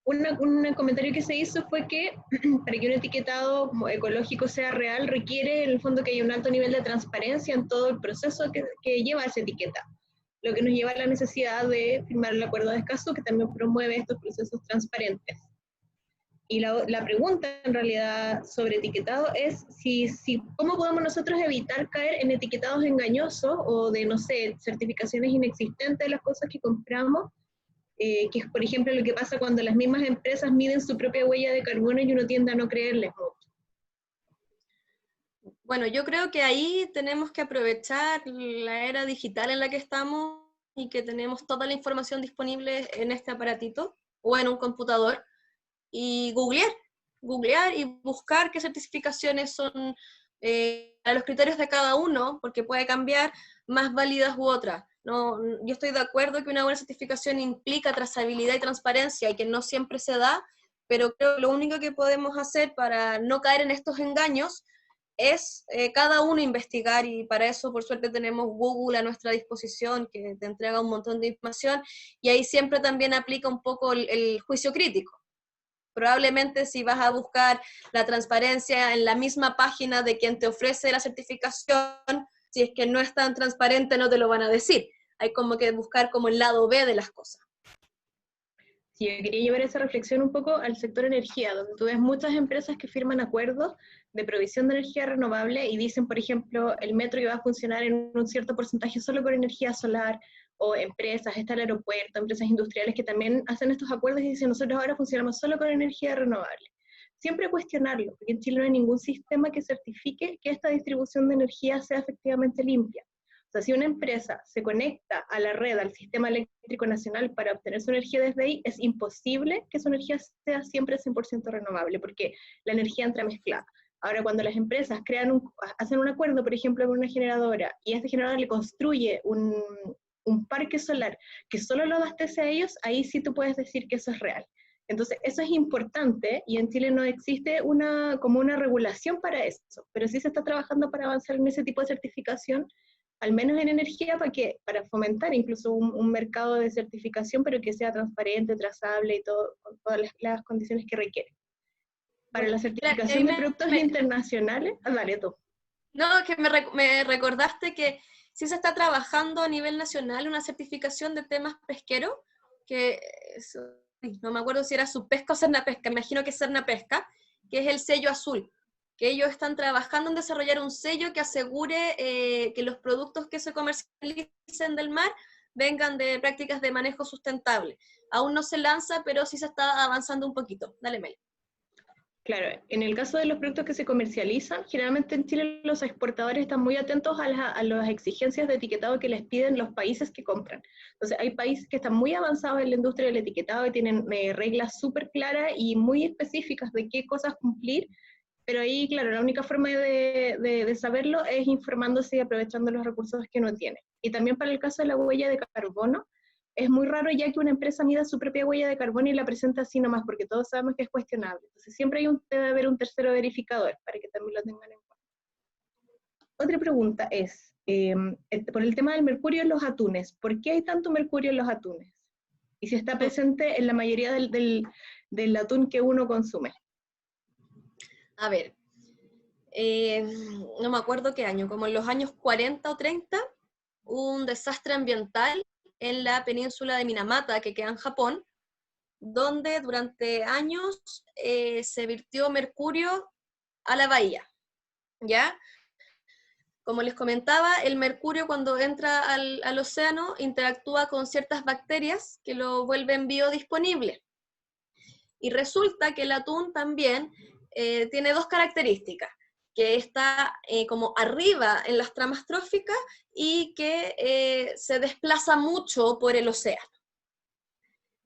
Un comentario que se hizo fue que para que un etiquetado ecológico sea real requiere en el fondo que haya un alto nivel de transparencia en todo el proceso que lleva esa etiqueta, lo que nos lleva a la necesidad de firmar el acuerdo de Escazú, que también promueve estos procesos transparentes. Y la pregunta en realidad sobre etiquetado es cómo podemos nosotros evitar caer en etiquetados engañosos o de, no sé, certificaciones inexistentes de las cosas que compramos, que es, por ejemplo, lo que pasa cuando las mismas empresas miden su propia huella de carbono y uno tiende a no creerles mucho. Bueno, yo creo que ahí tenemos que aprovechar la era digital en la que estamos y que tenemos toda la información disponible en este aparatito o en un computador, y googlear y buscar qué certificaciones son a los criterios de cada uno, porque puede cambiar, más válidas u otras. No, yo estoy de acuerdo que una buena certificación implica trazabilidad y transparencia y que no siempre se da, pero creo que lo único que podemos hacer para no caer en estos engaños es cada uno investigar, y para eso por suerte tenemos Google a nuestra disposición, que te entrega un montón de información, y ahí siempre también aplica un poco el juicio crítico. Probablemente si vas a buscar la transparencia en la misma página de quien te ofrece la certificación, si es que no es tan transparente no te lo van a decir. Hay como que buscar como el lado B de las cosas. Sí, yo quería llevar esa reflexión un poco al sector energía, donde tú ves muchas empresas que firman acuerdos de provisión de energía renovable y dicen, por ejemplo, el metro iba a funcionar en un cierto porcentaje solo con energía solar, o empresas, está el aeropuerto, empresas industriales que también hacen estos acuerdos y dicen, nosotros ahora funcionamos solo con energía renovable. Siempre cuestionarlo, porque en Chile no hay ningún sistema que certifique que esta distribución de energía sea efectivamente limpia. O sea, si una empresa se conecta a la red, al sistema eléctrico nacional para obtener su energía desde ahí, es imposible que su energía sea siempre 100% renovable, porque la energía entra mezclada. Ahora, cuando las empresas hacen un acuerdo, por ejemplo, con una generadora, y esta generadora le construye un parque solar que solo lo abastece a ellos, ahí sí tú puedes decir que eso es real. Entonces, eso es importante, y en Chile no existe como una regulación para eso, pero sí se está trabajando para avanzar en ese tipo de certificación, al menos en energía, para fomentar incluso un mercado de certificación, pero que sea transparente, trazable y todo, con todas las condiciones que requiere. Para la certificación de productos internacionales, dale tú. No, que me recordaste que sí se está trabajando a nivel nacional una certificación de temas pesqueros, que no me acuerdo si era Subpesca o Cernapesca, me imagino que es Cernapesca, que es el sello azul, que ellos están trabajando en desarrollar un sello que asegure que los productos que se comercialicen del mar vengan de prácticas de manejo sustentable. Aún no se lanza, pero sí se está avanzando un poquito. Dale, Mel. Claro, en el caso de los productos que se comercializan, generalmente en Chile los exportadores están muy atentos a las exigencias de etiquetado que les piden los países que compran. Entonces, hay países que están muy avanzados en la industria del etiquetado y tienen reglas súper claras y muy específicas de qué cosas cumplir, pero ahí, claro, la única forma de saberlo es informándose y aprovechando los recursos que uno tiene. Y también para el caso de la huella de carbono, es muy raro ya que una empresa mida su propia huella de carbono y la presenta así nomás, porque todos sabemos que es cuestionable. Entonces siempre debe haber un tercero verificador para que también lo tengan en cuenta. Otra pregunta es, por el tema del mercurio en los atunes, ¿por qué hay tanto mercurio en los atunes? Y si está presente en la mayoría del atún que uno consume. A ver, no me acuerdo qué año, como en los años 40 o 30, un desastre ambiental en la península de Minamata, que queda en Japón, donde durante años se virtió mercurio a la bahía, ¿ya? Como les comentaba, el mercurio cuando entra al océano interactúa con ciertas bacterias que lo vuelven biodisponible. Y resulta que el atún también tiene dos características, que está como arriba en las tramas tróficas y que se desplaza mucho por el océano.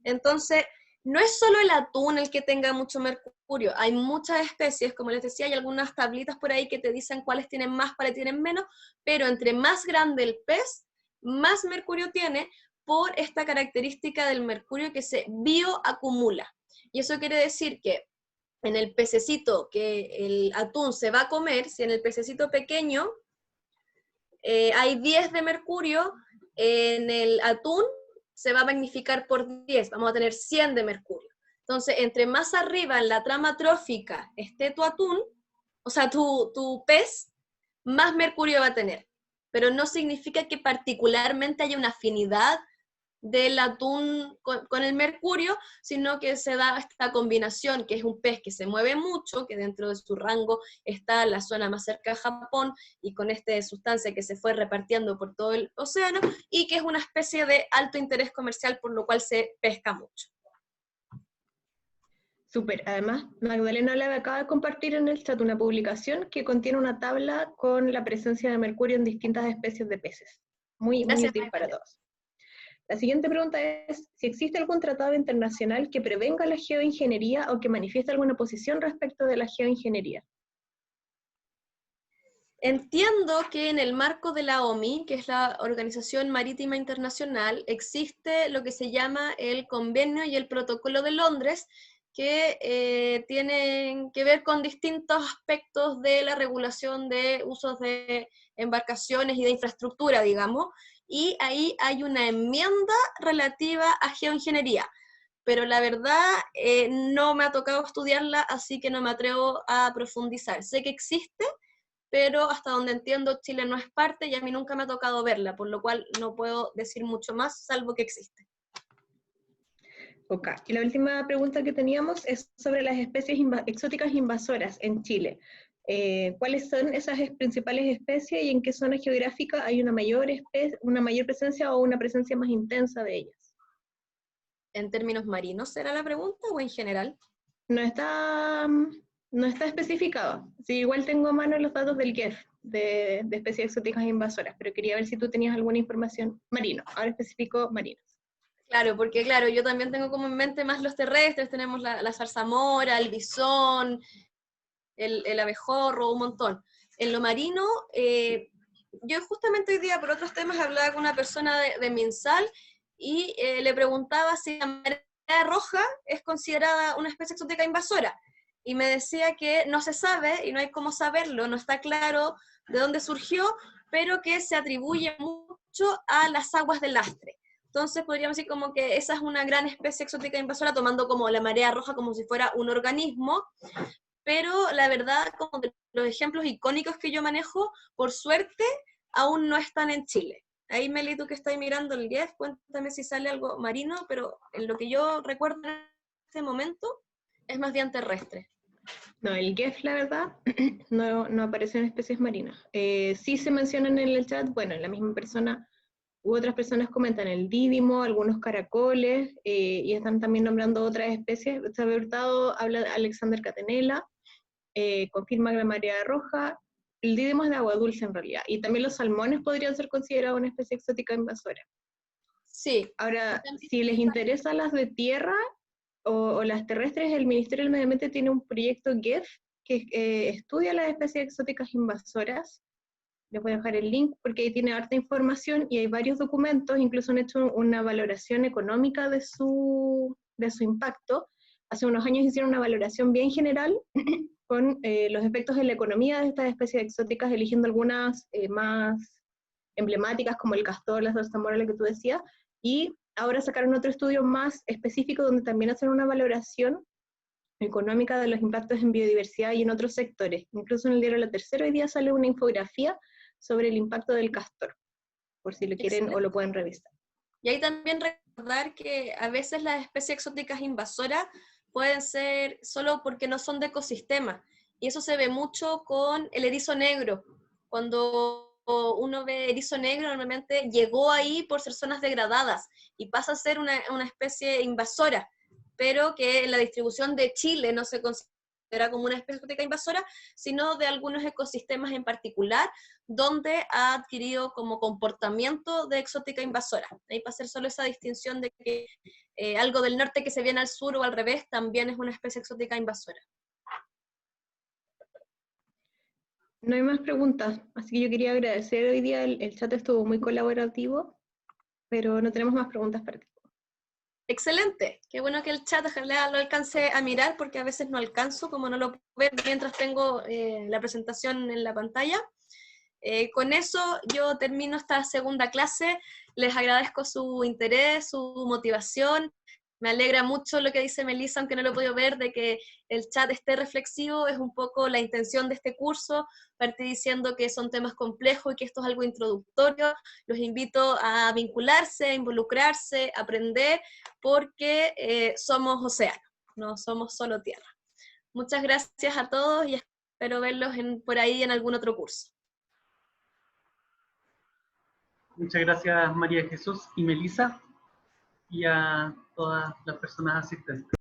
Entonces, no es solo el atún el que tenga mucho mercurio, hay muchas especies, como les decía, hay algunas tablitas por ahí que te dicen cuáles tienen más, cuáles tienen menos, pero entre más grande el pez, más mercurio tiene por esta característica del mercurio que se bioacumula. Y eso quiere decir que en el pececito que el atún se va a comer, si en el pececito pequeño hay 10 de mercurio, en el atún se va a magnificar por 10, vamos a tener 100 de mercurio. Entonces, entre más arriba en la trama trófica esté tu atún, o sea, tu pez, más mercurio va a tener. Pero no significa que particularmente haya una afinidad del atún con el mercurio, sino que se da esta combinación, que es un pez que se mueve mucho, que dentro de su rango está la zona más cerca de Japón, y con esta sustancia que se fue repartiendo por todo el océano, y que es una especie de alto interés comercial, por lo cual se pesca mucho. Súper. Además, Magdalena Lave acaba de compartir en el chat una publicación que contiene una tabla con la presencia de mercurio en distintas especies de peces. Muy útil para todos. La siguiente pregunta es si existe algún tratado internacional que prevenga la geoingeniería o que manifieste alguna posición respecto de la geoingeniería. Entiendo que en el marco de la OMI, que es la Organización Marítima Internacional, existe lo que se llama el Convenio y el Protocolo de Londres, que tienen que ver con distintos aspectos de la regulación de usos de embarcaciones y de infraestructura, digamos, y ahí hay una enmienda relativa a geoingeniería, pero la verdad no me ha tocado estudiarla, así que no me atrevo a profundizar. Sé que existe, pero hasta donde entiendo Chile no es parte y a mí nunca me ha tocado verla, por lo cual no puedo decir mucho más, salvo que existe. Ok, y la última pregunta que teníamos es sobre las especies exóticas invasoras en Chile. ¿Cuáles son esas principales especies y en qué zona geográfica hay una mayor presencia o una presencia más intensa de ellas? ¿En términos marinos será la pregunta o en general? No está especificado. Sí, igual tengo a mano los datos del GEF, de especies exóticas invasoras, pero quería ver si tú tenías alguna información marino. Ahora especifico marinos. Claro, porque claro, yo también tengo como en mente más los terrestres, tenemos la zarzamora, el bisón, el abejorro, un montón. En lo marino, yo justamente hoy día por otros temas hablaba con una persona de MinSal y le preguntaba si la marea roja es considerada una especie exótica invasora. Y me decía que no se sabe y no hay cómo saberlo, no está claro de dónde surgió, pero que se atribuye mucho a las aguas del Lastre. Entonces podríamos decir como que esa es una gran especie exótica invasora, tomando como la marea roja como si fuera un organismo, pero la verdad, como de los ejemplos icónicos que yo manejo, por suerte, aún no están en Chile. Ahí, Meli, tú que estás mirando el GEF, cuéntame si sale algo marino, pero en lo que yo recuerdo en este momento, es más bien terrestre. No, el GEF, la verdad, no aparece en especies marinas. Sí se mencionan en el chat, bueno, la misma persona u otras personas comentan el dídimo, algunos caracoles, y están también nombrando otras especies. Xavier Hurtado habla de Alexander Catenella, confirma que la marea roja, el dídimo es de agua dulce en realidad, y también los salmones podrían ser considerados una especie exótica invasora. Sí. Ahora, si les interesan las de tierra o las terrestres, el Ministerio del Medio Ambiente tiene un proyecto GEF que estudia las especies exóticas invasoras. Les voy a dejar el link porque ahí tiene harta información y hay varios documentos, incluso han hecho una valoración económica de su impacto. Hace unos años hicieron una valoración bien general con los efectos en la economía de estas especies exóticas, eligiendo algunas más emblemáticas como el castor, la zarzamora, lo que tú decías, y ahora sacaron otro estudio más específico donde también hacen una valoración económica de los impactos en biodiversidad y en otros sectores. Incluso en el diario La Tercera hoy día sale una infografía sobre el impacto del castor, por si lo quieren o lo pueden revisar. Y ahí también recordar que a veces las especies exóticas invasoras pueden ser solo porque no son de ecosistema. Y eso se ve mucho con el erizo negro. Cuando uno ve erizo negro, normalmente llegó ahí por ser zonas degradadas y pasa a ser una especie invasora, pero que en la distribución de Chile no se considera como una especie exótica invasora, sino de algunos ecosistemas en particular, donde ha adquirido como comportamiento de exótica invasora. Ahí para hacer solo esa distinción de que algo del norte que se viene al sur o al revés también es una especie exótica invasora. No hay más preguntas, así que yo quería agradecer hoy día, el chat estuvo muy colaborativo, pero no tenemos más preguntas para ti. Excelente, qué bueno que el chat ojalá lo alcance a mirar porque a veces no alcanzo, como no lo puedo ver mientras tengo la presentación en la pantalla. Con eso yo termino esta segunda clase, les agradezco su interés, su motivación, me alegra mucho lo que dice Melissa, aunque no lo he podido ver, de que el chat esté reflexivo, es un poco la intención de este curso, partí diciendo que son temas complejos y que esto es algo introductorio, los invito a vincularse, a involucrarse, a aprender, porque somos océano, no somos solo tierra. Muchas gracias a todos y espero verlos por ahí en algún otro curso. Muchas gracias María Jesús y Melissa y a todas las personas asistentes.